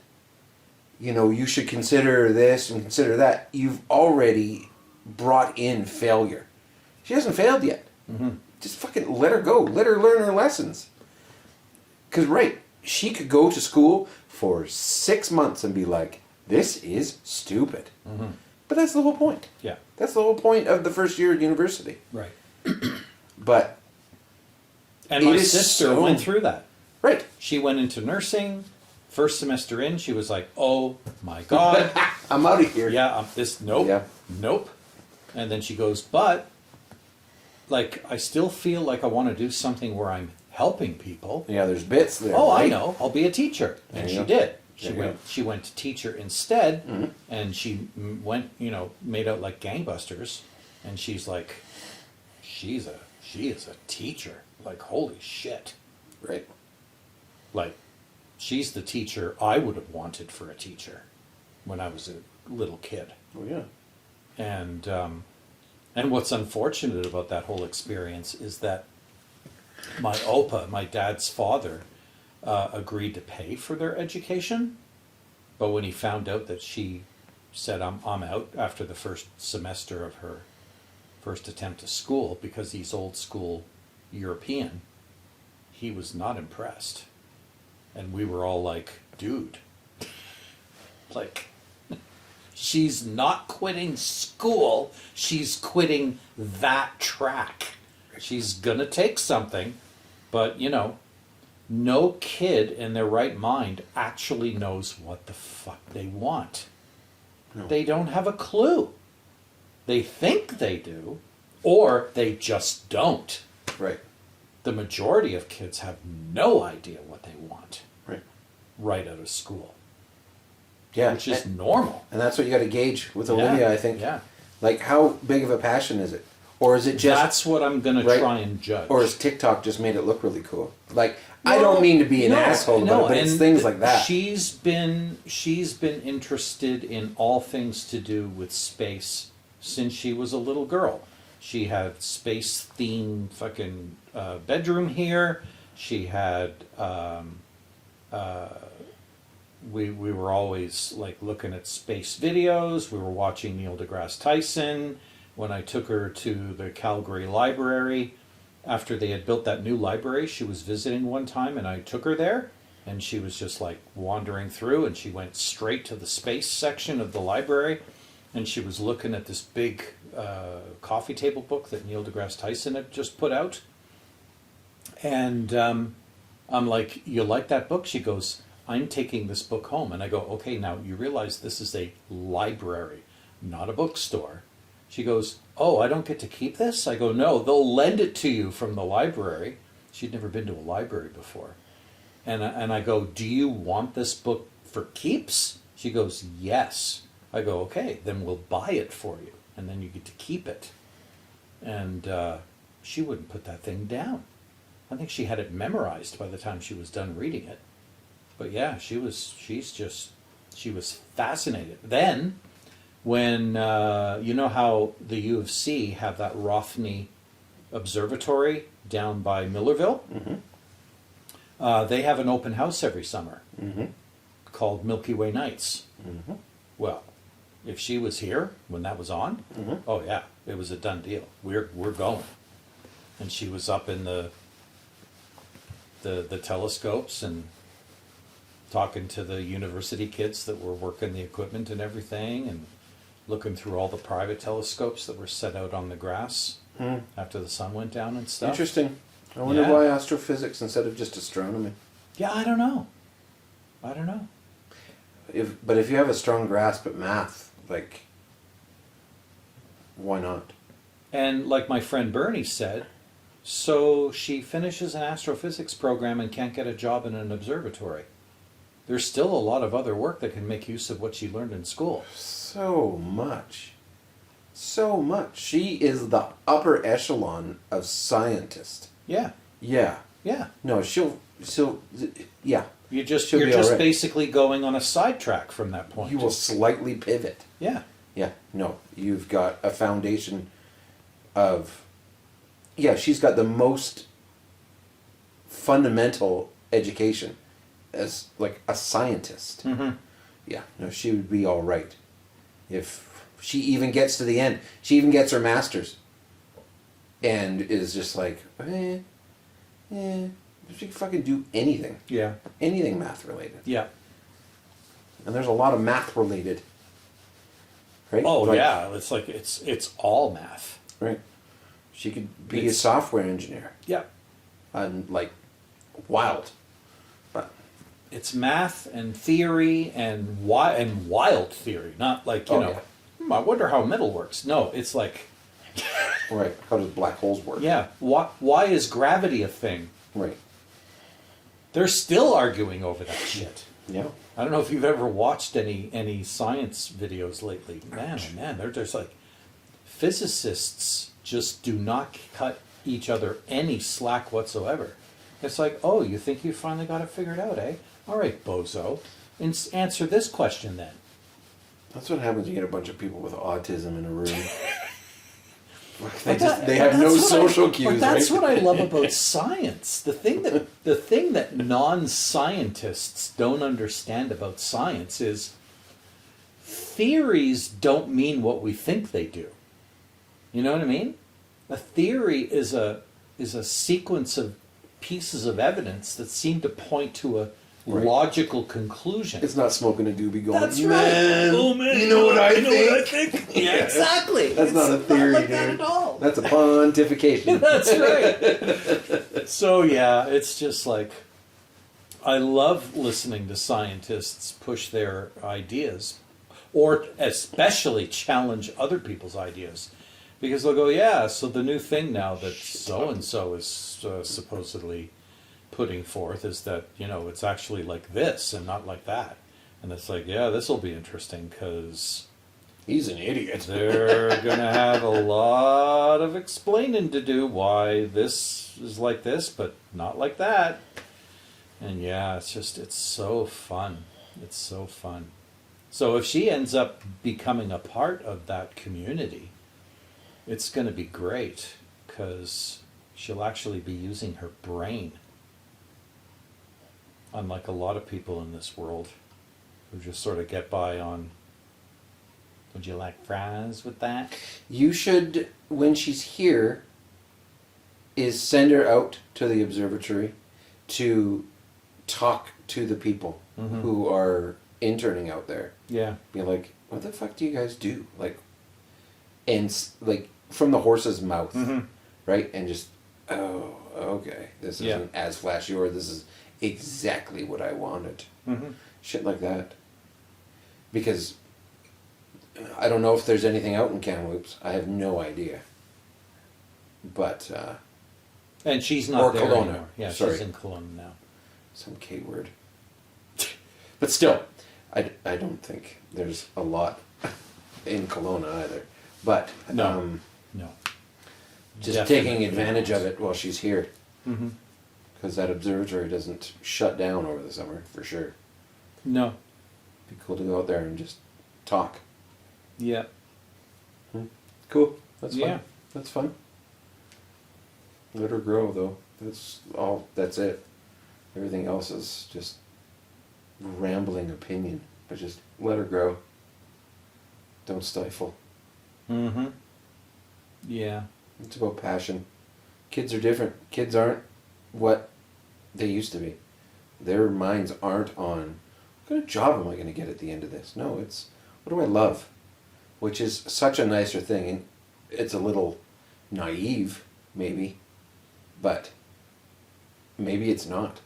you should consider this and consider that, you've already brought in failure. She hasn't failed yet. Mm-hmm. Just fucking let her go. Let her learn her lessons. Because, right, she could go to school for 6 months and be like, this is stupid. Mm-hmm. But that's the whole point. Yeah. That's the whole point of the first year at university. Right. But, And It my is sister so- went through that. right. She went into nursing. First semester in, she was like, "Oh my God, I'm out of here. yeah, nope, Yeah. nope." And then she goes, "But, like, I still feel like I want to do something where I'm helping people." Yeah, there's bits there. Oh, I right? know. I'll be a teacher, and There she you go. did. She There you went. go. She went to teacher instead, Mhm. and she went. Made out like gangbusters, and she's like, she is a teacher. Like, holy shit. Right. Like, she's the teacher I would have wanted for a teacher when I was a little kid. Oh, yeah. And what's unfortunate about that whole experience is that my opa, my dad's father, agreed to pay for their education, but when he found out that she said I'm out after the first semester of her first attempt to school, because he's old school European, he was not impressed. And we were all like, dude, like, she's not quitting school, she's quitting that track. She's gonna take something, but you know, no kid in their right mind actually knows what the fuck they want. No. They don't have a clue. They think they do, or they just don't. Right. The majority of kids have no idea what they want Right. right out of school, Yeah. which is normal. And that's what you got to gauge with Olivia, I think. Yeah. Like, how big of a passion is it? Or is it just... That's what I'm going to try and judge. Or has TikTok just made it look really cool? Like, I don't mean to be an asshole about it, but it's and things like that. She's been interested in all things to do with space since she was a little girl. She had space themed fucking bedroom here. She had we were always like looking at space videos. We were watching Neil deGrasse Tyson. When I took her to the Calgary Library, after they had built that new library, she was visiting one time, and I took her there, and she was just like wandering through, and she went straight to the space section of the library, and she was looking at this big coffee table book that Neil deGrasse Tyson had just put out. And I'm like, you like that book? She goes, I'm taking this book home. And I go, okay, now you realize this is a library, not a bookstore. She goes, oh, I don't get to keep this? I go, no, they'll lend it to you from the library. She'd never been to a library before. And I go, do you want this book for keeps? She goes, yes. I go, okay, then we'll buy it for you, and then you get to keep it. And she wouldn't put that thing down. I think she had it memorized by the time she was done reading it. But yeah, she was fascinated. Then, when, you know how the U of C have that Rothney Observatory down by Millerville? Mm-hmm. They have an open house every summer Mm-hmm. called Milky Way Nights. Mm-hmm. Well, if she was here when that was on, Mm-hmm. oh yeah, it was a done deal. We're going. And she was up in the telescopes and talking to the university kids that were working the equipment and everything, and looking through all the private telescopes that were set out on the grass after the sun went down and stuff. Interesting. I wonder Yeah. why astrophysics instead of just astronomy. Yeah, I don't know. But if you have a strong grasp at math, like, why not? And like my friend Bernie said, so she finishes an astrophysics program and can't get a job in an observatory. There's still a lot of other work that can make use of what she learned in school. So much. So much. She is the upper echelon of scientist. Yeah, Yeah. yeah. No, yeah. You're just She'll be all right. basically going on a sidetrack from that point. You will slightly pivot. Yeah. Yeah. No, you've got a foundation of... Yeah, she's got the most fundamental education as, like, a scientist. Mm-hmm. Yeah, no, she would be all right. If she even gets to the end, she even gets her master's. And is just like, she can fucking do anything. Yeah. Anything math related. Yeah. And there's a lot of math related. Right? Oh Like, yeah, it's like it's all math. Right. She could be a It's- software engineer. Yeah. And like, wild. But It's math and theory and wild theory, not like, you Oh, know, I wonder how metal works. No, it's like, right, how does black holes work? yeah, why is gravity a thing? Right. They're still arguing over that shit. Yeah. I don't know if you've ever watched any science videos lately. Man, oh man, they're just like, physicists just do not cut each other any slack whatsoever. It's like, oh, you think you finally got it figured out, eh? All right, bozo. Answer this question then. That's what happens when you get a bunch of people with autism in a room. But they have no social cues. But that's right? what I love about science. The thing that non-scientists don't understand about science is theories don't mean what we think they do. You know what I mean? A theory is a sequence of pieces of evidence that seem to point to a Right. logical conclusion. It's not smoking a doobie going, That's man, right. Oh man, you know what I know think? what I think? Yeah, exactly. That's not a theory, like dude. that at all. That's a pontification. That's right. So yeah, it's just like I love listening to scientists push their ideas, or especially challenge other people's ideas, because they'll go, yeah. So the new thing now that so and so is supposedly putting forth is that it's actually like this and not like that, and it's like, yeah, this will be interesting because He's an idiot. they're gonna have a lot of explaining to do why this is like this but not like that. And yeah, it's so fun. It's so fun. So if she ends up becoming a part of that community, it's going to be great because she'll actually be using her brain. Unlike a lot of people in this world who just sort of get by on, would you like fries with that? You should, when she's here, is send her out to the observatory to talk to the people Mhm. who are interning out there. Yeah. Be like, what the fuck do you guys do? Like, and like from the horse's mouth, Mhm. right? And just, oh, okay, this Yeah. isn't as flashy, or this is exactly what I wanted. Mm-hmm. Shit like that. Because I don't know if there's anything out in Kamloops. I have no idea. But And she's not Or there Kelowna. anymore. Yeah, Sorry. she's in Kelowna now. some K word. But still, I don't think there's a lot in Kelowna either. But No. just Definitely taking advantage not. of it while she's here. Mm-hmm. Because that observatory doesn't shut down over the summer, for sure. No. Be cool to go out there and just talk. Yeah. Cool. That's fun. Yeah. That's fun. Let her grow, though. That's all. That's it. Everything else is just rambling opinion. But just let her grow. Don't stifle. Mm-hmm. Yeah. It's about passion. Kids are different. Kids aren't what they used to be. Their minds aren't on, what kind of job am I going to get at the end of this? No, it's, what do I love? Which is such a nicer thing. And it's a little naive, maybe. But maybe it's not.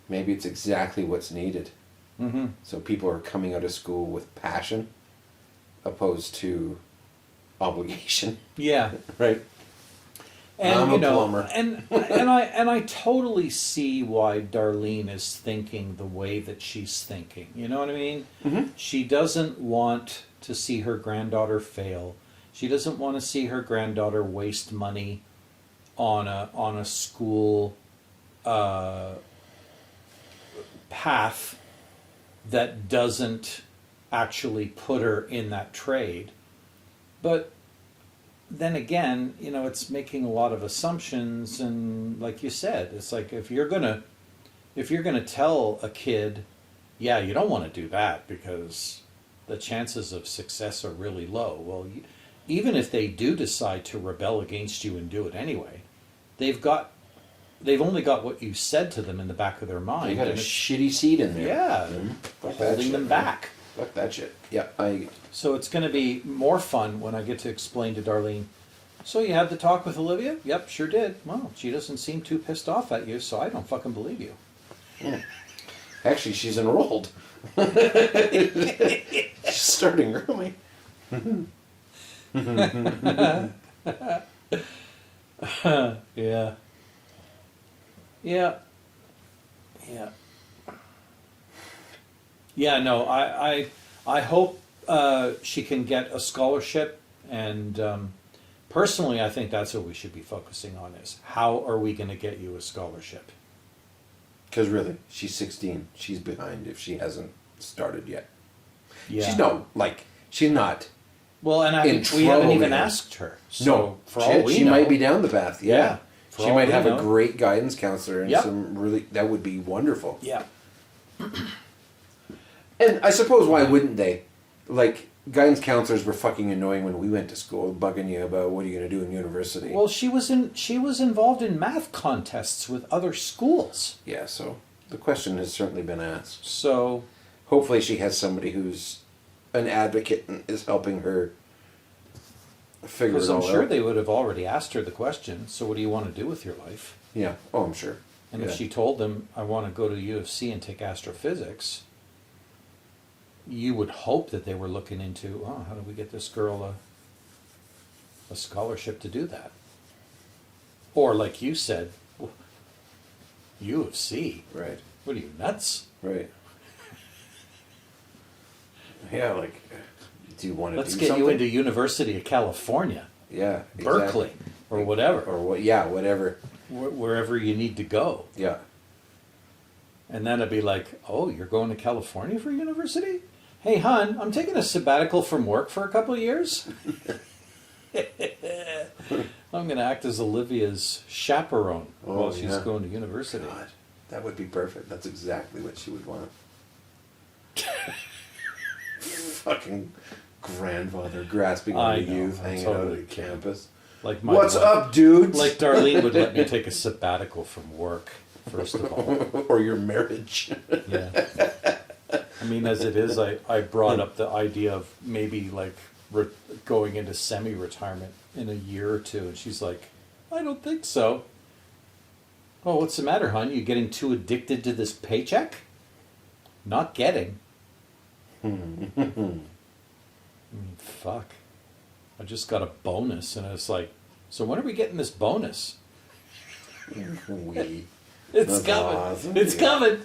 Maybe it's exactly what's needed. Mm-hmm. So people are coming out of school with passion opposed to obligation. Yeah. Right? And I'm a plumber. and I totally see why Darlene is thinking the way that she's thinking. You know what I mean? Mm-hmm. She doesn't want to see her granddaughter fail. She doesn't want to see her granddaughter waste money on a school path that doesn't actually put her in that trade. But then again, it's making a lot of assumptions, and like you said, it's like if you're gonna tell a kid, yeah, you don't want to do that because the chances of success are really low. Well, even if they do decide to rebel against you and do it anyway, they've only got what you said to them in the back of their mind. You got a and it's- shitty seed in there. yeah, Fuck that holding shit, them man. back. Fuck that shit. Yeah, So it's going to be more fun when I get to explain to Darlene. So you had the talk with Olivia? Yep, sure did. Well, she doesn't seem too pissed off at you, so I don't fucking believe you. actually, she's enrolled. She's starting early. Yeah. Yeah. Yeah. Yeah, no, I hope she can get a scholarship, and personally, I think that's what we should be focusing on is how are we going to get you a scholarship? Because really, she's 16. She's behind if she hasn't started yet. Yeah. She's not. Well, and in we haven't trouble even yet. asked her. So No, for all we she know, might be down the path. Yeah. Yeah, for She all might we have know. a great guidance counselor and Yep. some really, that would be wonderful. Yeah. And I suppose why wouldn't they? Like, guidance counselors were fucking annoying when we went to school, bugging you about what are you going to do in university. Well, she was involved in math contests with other schools. Yeah, so the question has certainly been asked. So Hopefully she has somebody who's an advocate and is helping her figure it because I'm all sure out. they would have already asked her the question, so what do you want to do with your life? Yeah. Oh, I'm sure. And Yeah. if she told them, I want to go to U of C and take astrophysics, you would hope that they were looking into, oh, how do we get this girl a scholarship to do that? Or like you said, U of C? Right. What are you, nuts? Right. Yeah, like, do you want to Let's do get something? you into University of California, Yeah. Berkeley, exactly. or whatever, Or what? Yeah, whatever. wherever you need to go. Yeah. And then it'd be like, oh, you're going to California for university? Hey, hon, I'm taking a sabbatical from work for a couple of years. I'm going to act as Olivia's chaperone while she's yeah. going to university. God, that would be perfect. That's exactly what she would want. Fucking grandfather grasping I on the know, youth, I'm hanging totally out at kidding. campus. Like my What's wife- up, dudes? Like Darlene would let me take a sabbatical from work, first of all. Or your marriage. Yeah. I mean, as it is, I brought up the idea of maybe like going into semi-retirement in a year or two, and she's like, I don't think so. Oh, what's the matter, hon? You getting too addicted to this paycheck? Not getting. I mean, fuck. I just got a bonus, and it's like, so when are we getting this bonus? We. It's That's coming. awesome. It's Yeah. coming.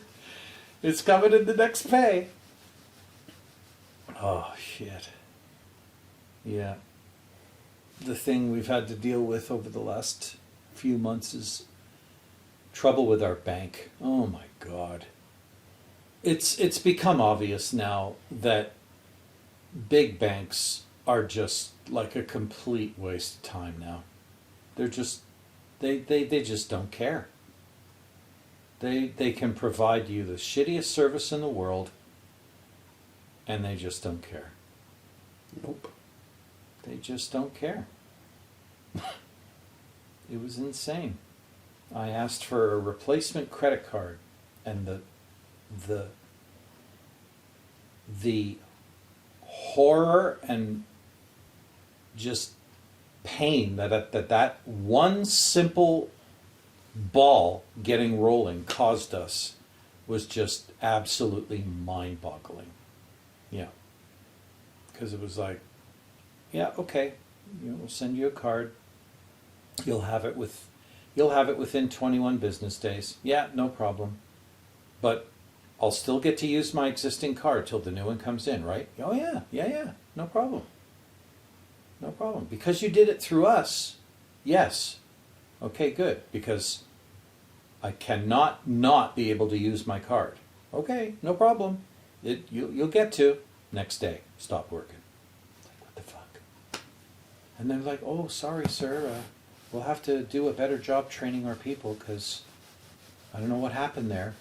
It's coming in the next pay. Oh, shit. Yeah. The thing we've had to deal with over the last few months is trouble with our bank. Oh my God. It's become obvious now that big banks are just like a complete waste of time now. They're just they just don't care. They can provide you the shittiest service in the world, and they just don't care. Nope. They just don't care. It was insane. I asked for a replacement credit card, and the horror and just pain that one simple ball getting rolling caused us was just absolutely mind-boggling. Yeah. Because it was like, yeah, okay, we'll send you a card. You'll have it within 21 business days. Yeah, no problem. But I'll still get to use my existing card till the new one comes in, right? Oh yeah, no problem. No problem. Because you did it through us. Yes. Okay, good. Because I cannot not be able to use my card. Okay, no problem. You'll get to. Next day, stop working. Like, what the fuck? And they're like, oh, sorry, sir. We'll have to do a better job training our people because I don't know what happened there.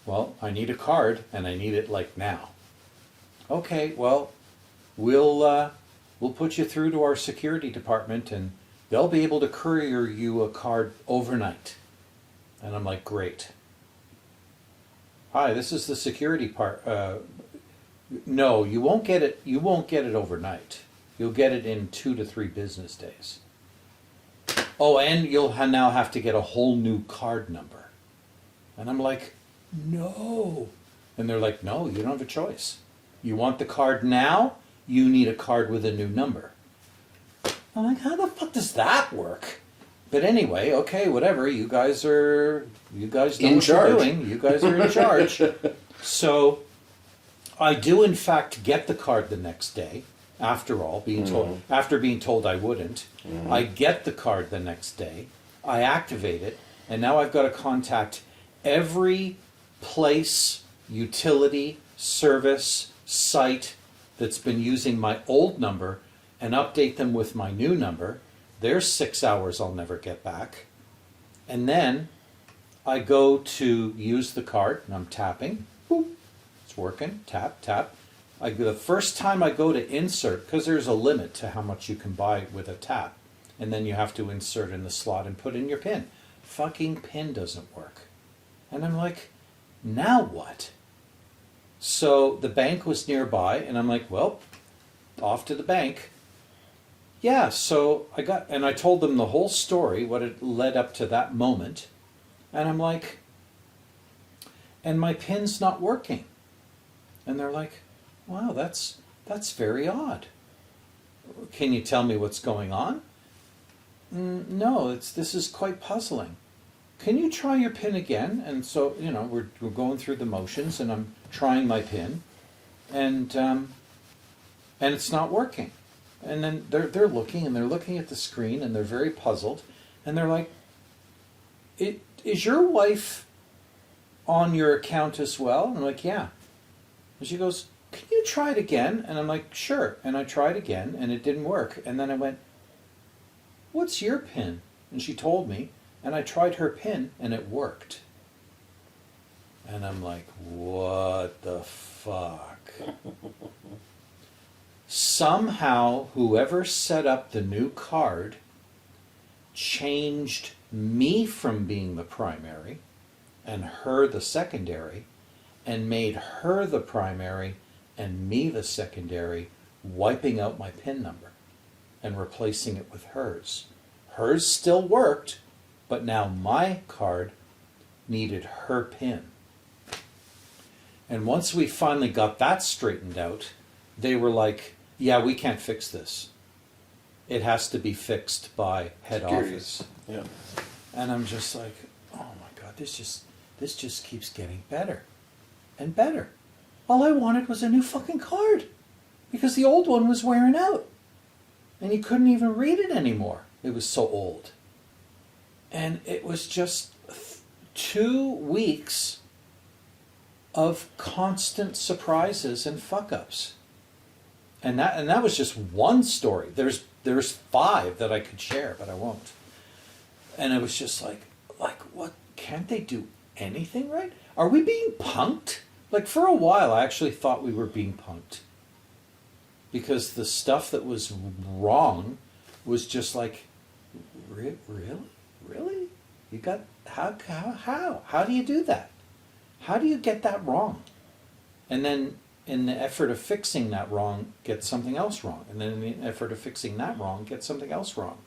Well, I need a card and I need it like now. Okay, well, we'll put you through to our security department and they'll be able to courier you a card overnight. And I'm like, great. Hi, this is the security part. No, you won't get it. You won't get it overnight. You'll get it in 2 to 3 business days. Oh, and you'll now have to get a whole new card number. And I'm like, no. And they're like, no, you don't have a choice. You want the card now? You need a card with a new number. I'm like, how the fuck does that work? But anyway, okay, whatever. You guys know In what you're charge. doing. You guys are in charge. So I do in fact get the card the next day. After all, after being told I wouldn't, I get the card the next day. I activate it, and now I've got to contact every place, utility, service, site that's been using my old number and update them with my new number. There's 6 hours I'll never get back. And then I go to use the card, and I'm tapping. Boop. It's working. Tap, tap. The first time I go to insert, because there's a limit to how much you can buy with a tap, and then you have to insert in the slot and put in your pin. Fucking pin doesn't work. And I'm like, now what? So the bank was nearby, and I'm like, well, off to the bank. Yeah, so I told them the whole story, what had led up to that moment, and I'm like, and my pin's not working. And they're like, wow, that's very odd. Can you tell me what's going on? No, this is quite puzzling. Can you try your pin again? And so, we're going through the motions, and I'm trying my pin, and it's not working. And then they're looking, and they're looking at the screen, and they're very puzzled, and they're like, is your wife on your account as well? And I'm like, yeah. And she goes, can you try it again? And I'm like, sure. And I tried again, and it didn't work. And then I went, what's your pin? And she told me, and I tried her pin, and it worked. And I'm like, what the fuck? Somehow, whoever set up the new card changed me from being the primary and her the secondary, and made her the primary and me the secondary, wiping out my PIN number and replacing it with hers. Hers still worked, but now my card needed her PIN. And once we finally got that straightened out, they were like, yeah, we can't fix this. It has to be fixed by head office. Yeah. And I'm just like, oh my God, this just keeps getting better and better. All I wanted was a new fucking card because the old one was wearing out and you couldn't even read it anymore. It was so old. And it was just 2 weeks of constant surprises and fuck-ups. And that was just one story. There's 5 that I could share, but I won't. And it was just like what? Can't they do anything right? Are we being punked? Like for a while, I actually thought we were being punked. Because the stuff that was wrong was just like, really? Really? You got, how do you do that? How do you get that wrong? And then in the effort of fixing that wrong, get something else wrong. And then in the effort of fixing that wrong, get something else wrong.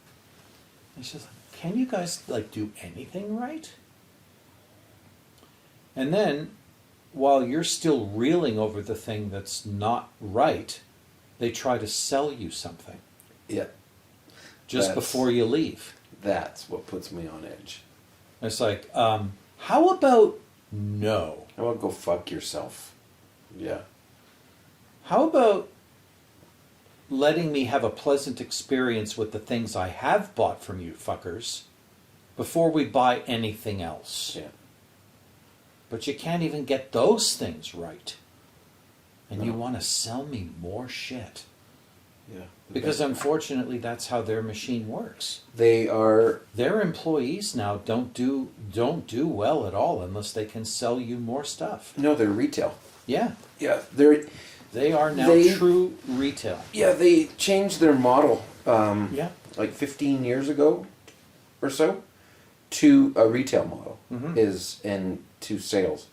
It's just like, can you guys do anything right? And then, while you're still reeling over the thing that's not right, they try to sell you something. Yeah. Just before you leave. That's what puts me on edge. It's like, how about no? How about go fuck yourself? Yeah. How about letting me have a pleasant experience with the things I have bought from you fuckers before we buy anything else? Yeah. But you can't even get those things right. And No. you want to sell me more shit. Yeah. Because unfortunately that's how their machine works. They are. Their employees now don't do well at all unless they can sell you more stuff. No, they're retail. Yeah. Yeah, They are now true retail. Yeah, they changed their model. Yeah. Like 15 years ago, or so, to a retail model and to sales.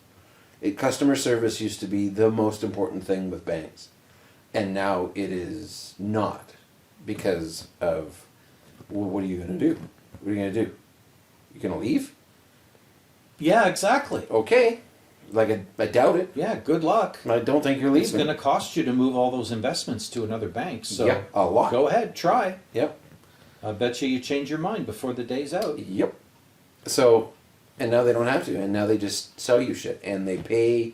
Customer service used to be the most important thing with banks, and now it is not because of. Well, what are you going to do? What are you going to do? You going to leave? Yeah, exactly. Okay. I doubt it. Yeah, good luck. I don't think you're leaving. It's going to cost you to move all those investments to another bank. So yeah, a lot. Go ahead, try. Yep. I bet you change your mind before the day's out. Yep. So, and now they don't have to, and now they just sell you shit, and they pay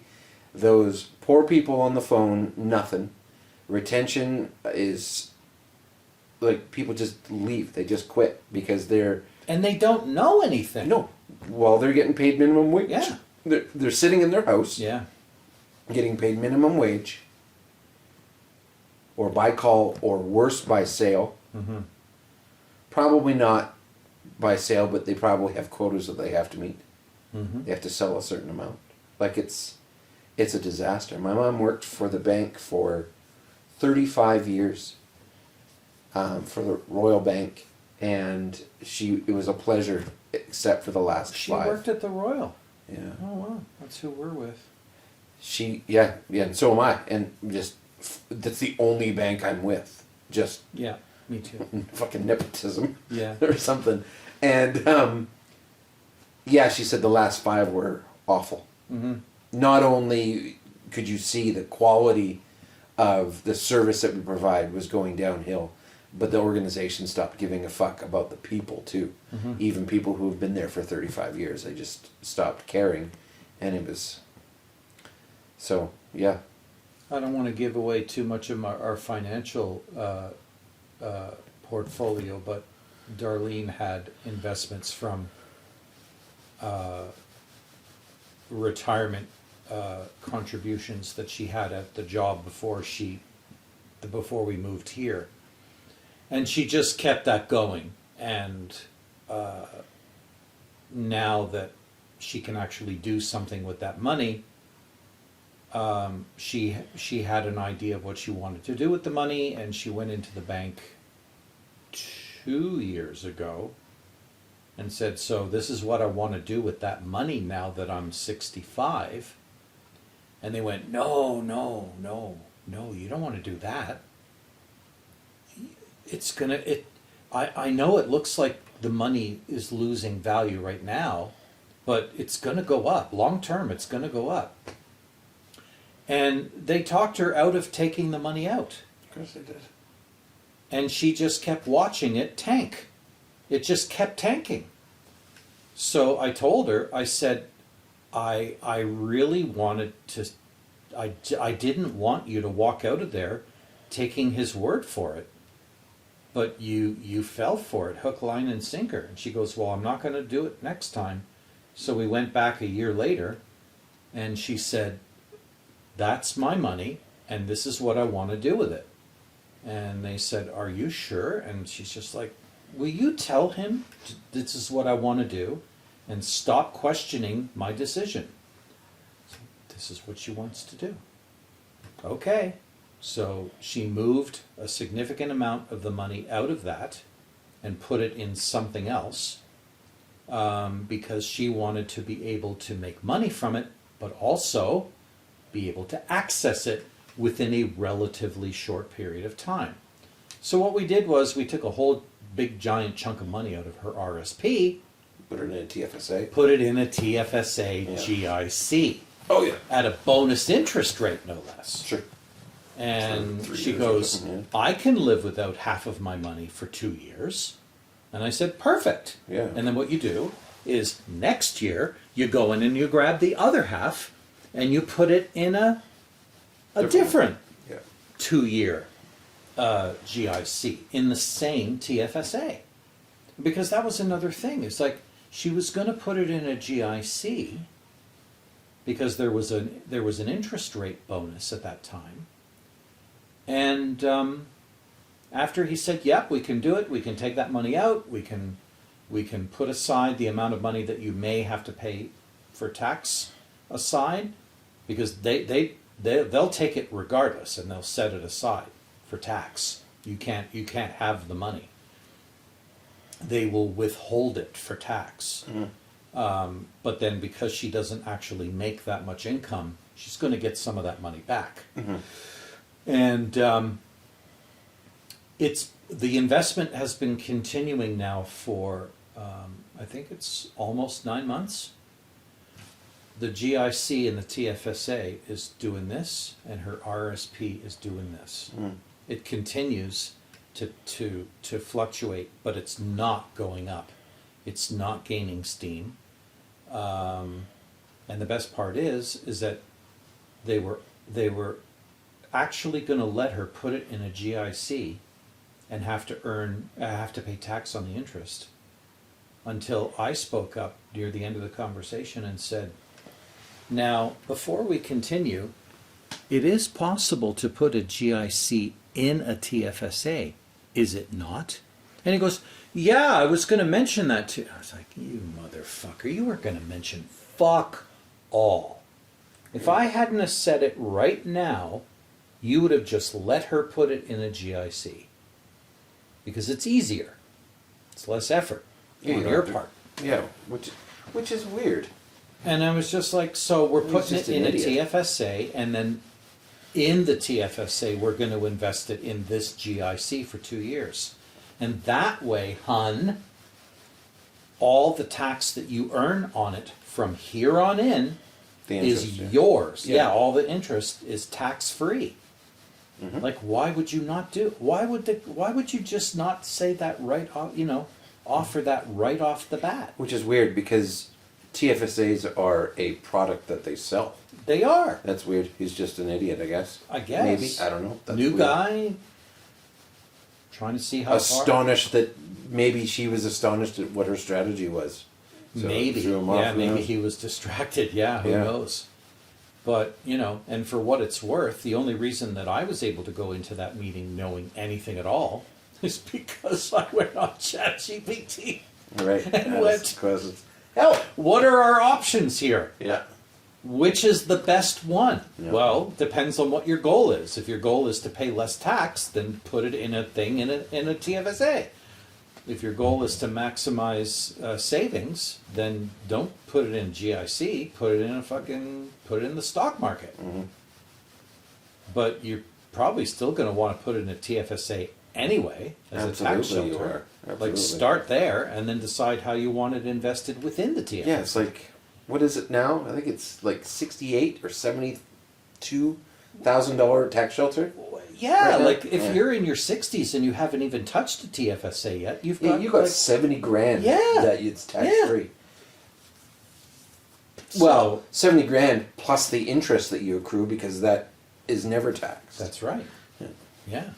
those poor people on the phone nothing. Retention is like people just leave. They just quit because they're. And they don't know anything. No. Well, they're getting paid minimum wage. Yeah. They're sitting in their house. Yeah. Getting paid minimum wage. Or by call, or worse, by sale. Mm-hmm. Probably not by sale, but they probably have quotas that they have to meet. Mm-hmm. They have to sell a certain amount. Like it's it's a disaster. My mom worked for the bank for 35 years, for the Royal Bank, and it was a pleasure, except for the last She 5. worked at the Royal. Yeah. Oh wow, that's who we're with. Yeah, and so am I, and just that's the only bank I'm with. Just Yeah, me too. fucking nepotism, Yeah. or something. And yeah, she said the last 5 were awful. Mm-hmm. Not only could you see the quality of the service that we provide was going downhill, but the organization stopped giving a fuck about the people too. Mm-hmm. Even people who have been there for 35 years, they just stopped caring, and it was. So yeah. I don't want to give away too much of our financial portfolio, but Darlene had investments from retirement contributions that she had at the job before we moved here, and she just kept that going. And now that she can actually do something with that money, she had an idea of what she wanted to do with the money, and she went into the bank 2 years ago and said, so this is what I want to do with that money now that I'm 65. And they went, no, you don't want to do that. I know it looks like the money is losing value right now, but it's going to go up. Long term, it's going to go up. And they talked her out of taking the money out. Of course they did. And she just kept watching it tank. It just kept tanking. So I told her, I said, I really wanted to, I didn't want you to walk out of there taking his word for it. But you fell for it, hook, line, and sinker. And she goes, well, I'm not going to do it next time. So we went back a year later, and she said, that's my money, and this is what I want to do with it. And they said, are you sure? And she's just like, will you tell him this is what I want to do, and stop questioning my decision? So this is what she wants to do. Okay. So she moved a significant amount of the money out of that and put it in something else, because she wanted to be able to make money from it, but also be able to access it within a relatively short period of time. So what we did was we took a whole big giant chunk of money out of her RSP, Put it in a TFSA. put it in a TFSA Yeah. GIC Oh yeah. at a bonus interest rate, no less. Sure. And For 3 she years or goes, something, I can live without half of my money for 2 years. And I said, perfect. Yeah. And then what you do is next year you go in and you grab the other half and you put it in a different Yeah. 2-year GIC in the same TFSA. Because that was another thing. It's like she was going to put it in a GIC because there was an interest rate bonus at that time. And after he said, yep, we can do it, we can take that money out, we can put aside the amount of money that you may have to pay for tax aside, because they'll take it regardless and they'll set it aside for tax. You can't have the money. They will withhold it for tax. Mm-hmm. But then because she doesn't actually make that much income, she's going to get some of that money back. Mm-hmm. And the investment has been continuing now for, I think it's almost 9 months. The GIC and the TFSA is doing this, and her RSP is doing this. Mm. It continues to fluctuate, but it's not going up. It's not gaining steam. And the best part is that they were actually going to let her put it in a GIC and have to pay tax on the interest, until I spoke up near the end of the conversation and said, now, before we continue, it is possible to put a GIC in a TFSA, is it not? And he goes, yeah, I was going to mention that too. I was like, you motherfucker, you weren't going to mention fuck all. If I hadn't have said it right now, you would have just let her put it in a GIC. Because it's easier. It's less effort Yeah, on you don't your have to- part. Yeah, which is weird. And I was just like, so we're He's putting just it an in a idiot. TFSA, and then in the TFSA, we're going to invest it in this GIC for 2 years. And that way, hun, all the tax that you earn on it from here on in The is interest, yeah. yours. Yeah. Yeah, all the interest is tax free. Mhm. Like, why would you not do? Why would you just not say that right off? Offer that right off the bat. Which is weird because TFSAs are a product that they sell. They are. That's weird. He's just an idiot, I guess. I guess. Maybe. I don't know. That's New weird. guy. Trying to see how far. Astonished that maybe she was astonished at what her strategy was. So it Maybe. threw him off, Yeah, who maybe knows? he was distracted. Yeah, who Yeah. knows? But, and for what it's worth, the only reason that I was able to go into that meeting knowing anything at all is because I went on ChatGPT. Right. And went, Questions. hell, what are our options here? Yeah. Which is the best one? Yeah. Well, depends on what your goal is. If your goal is to pay less tax, then put it in a thing in a TFSA. If your goal is to maximize savings, then don't put it in GIC. Put it in the stock market. Mm-hmm. But you're probably still going to want to put it in a TFSA anyway as a tax Absolutely, you shelter. are. Like Absolutely. start there and then decide how you want it invested within the TFSA. Yeah, it's like, what is it now? I think it's like $68,000 or $72,000 tax shelter. Yeah, Right now? like if Yeah. you're in your 60s and you haven't even touched a TFSA yet, you've Yeah, got, you got like, 70 grand. Yeah. That it's tax free. So- Well, 70 grand plus the interest that you accrue because that is never taxed. That's right. Yeah. Yeah.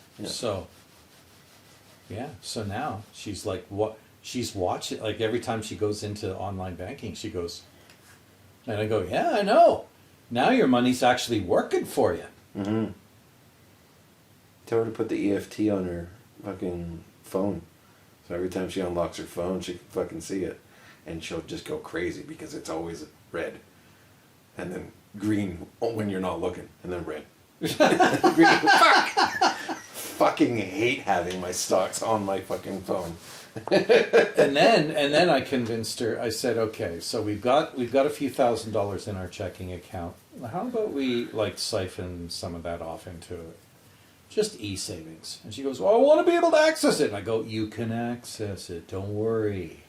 Yeah. So now she's like, what? She's watching. Like every time she goes into online banking, she goes, and I go, yeah, I know. Now your money's actually working for you. Mm-hmm. Tell her to put the EFT on her fucking phone. So every time she unlocks her phone, she can fucking see it. And she'll just go crazy because it's always red. And then green when you're not looking. And then red. Green. Fuck! Fucking hate having my stocks on my fucking phone. and then I convinced her. I said, okay, so we've got a few $1,000s in our checking account. How about we like siphon some of that off into just e-savings? And she goes, well, I want to be able to access it. And I go, you can access it. Don't worry.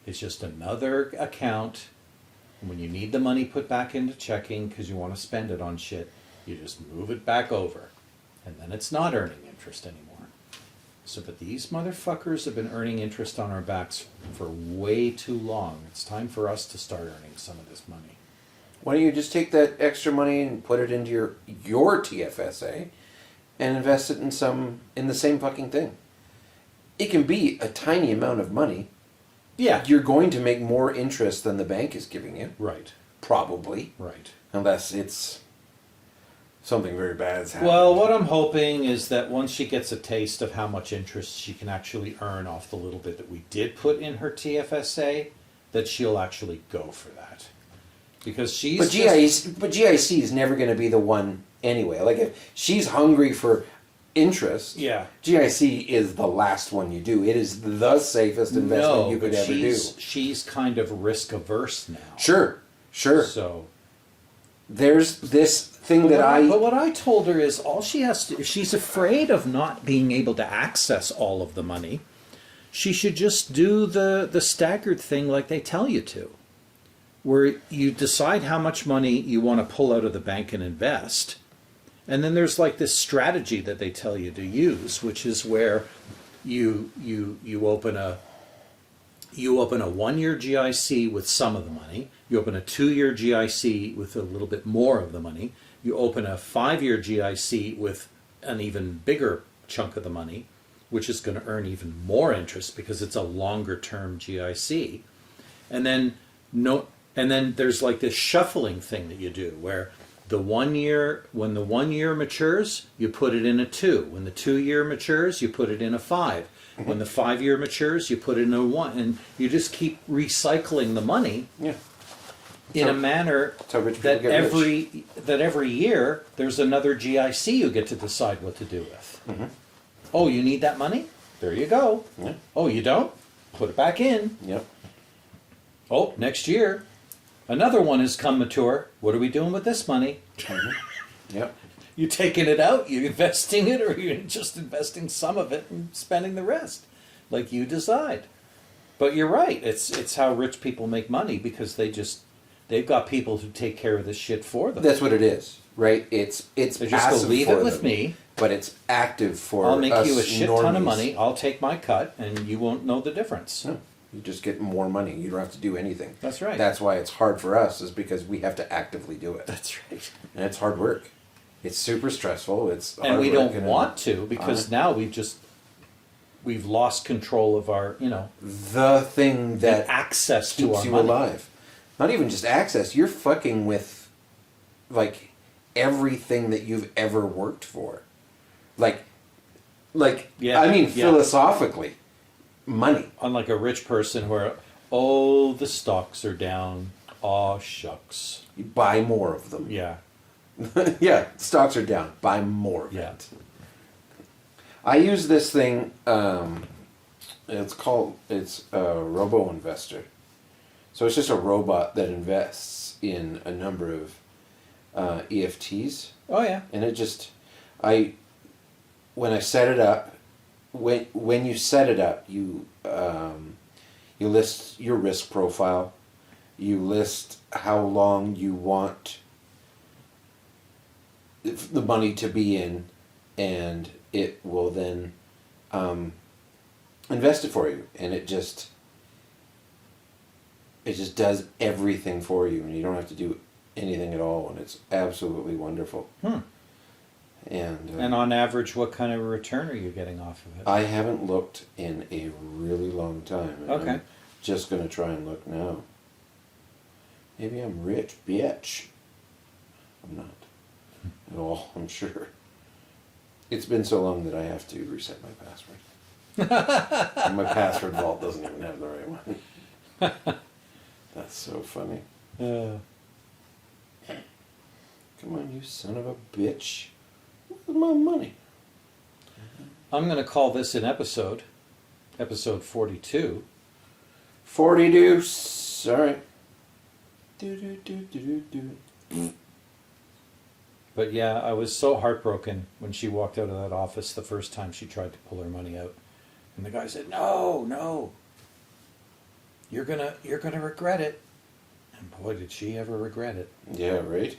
It's just another account. And when you need the money put back into checking because you want to spend it on shit, you just move it back over. And then it's not earning interest anymore. So, but these motherfuckers have been earning interest on our backs for way too long. It's time for us to start earning some of this money. Why don't you just take that extra money and put it into your TFSA and invest it in the same fucking thing? It can be a tiny amount of money. Yeah. You're going to make more interest than the bank is giving you. Right. Probably. Right. Unless it's something very bad's happening. Well, what I'm hoping is that once she gets a taste of how much interest she can actually earn off the little bit that we did put in her TFSA, that she'll actually go for that. Because she's But GIC is never going to be the one anyway. Like if she's hungry for interest, Yeah. GIC is the last one you do. It is the safest investment you could but ever do. she's kind of risk averse now. Sure. So There's this thing But that but what I told her is all she has to, if she's afraid of not being able to access all of the money, she should just do the staggered thing like they tell you to, where you decide how much money you want to pull out of the bank and invest. And then there's like this strategy that they tell you to use, which is where you open a 1-year GIC with some of the money. You open a 2-year GIC with a little bit more of the money. You open a 5-year GIC with an even bigger chunk of the money, which is going to earn even more interest because it's a longer term GIC. And then there's like this shuffling thing that you do where when the 1 year matures, you put it in a 2. When the 2-year matures, you put it in a 5. When the 5-year matures, you put it in a 1. And you just keep recycling the money. Yeah. in a manner That's how rich people that get rich. every year there's another GIC you get to decide what to do with. Mm-hmm. Oh, you need that money? There you go. Yeah. Oh, you don't? Put it back in. Yep. Oh, next year, another one has come mature. What are we doing with this money? Mm-hmm. Yep. You taking it out? You investing it, or you just investing some of it and spending the rest, like you decide. But you're right. It's how rich people make money because they've got people who take care of this shit for them. That's what it is, right? It's They just go passive leave for it with them, me. but it's active for I'll make us you a shit ton of normies. money. I'll take my cut, and you won't know the difference. No, you just get more money. You don't have to do anything. That's right. That's why it's hard for us, is because we have to actively do it. That's right. And it's hard work. It's super stressful. It's And hard we work don't want to because now we've lost control of our, the thing that access to keeps our you money. alive. Not even just access. You're fucking with, like, everything that you've ever worked for. Like, Yeah, I mean, yeah. philosophically, money. Unlike a rich person where, oh, the stocks are down. Aw, shucks. You buy more of them. Yeah, Yeah, stocks are down. Buy more of yeah. it. I use this thing. It's a robo investor. So it's just a robot that invests in a number of EFTs, Oh, yeah. and it just, when I set it up, when you set it up, you list your risk profile, you list how long you want the money to be in, and it will then invest it for you, and it just does everything for you, and you don't have to do anything at all, and it's absolutely wonderful. And on average, what kind of a return are you getting off of it? I haven't looked in a really long time. And Okay. I'm just gonna try and look now. Maybe I'm rich, bitch. I'm not at all, I'm sure. It's been so long that I have to reset my password. And my password vault doesn't even have the right one. That's so funny. Come on, you son of a bitch. Where's my money? I'm going to call this an episode 42. 40 deuce. All right. But yeah, I was so heartbroken when she walked out of that office the first time she tried to pull her money out. And the guy said, no, you're gonna regret it. And boy, did she ever regret it. Yeah, right?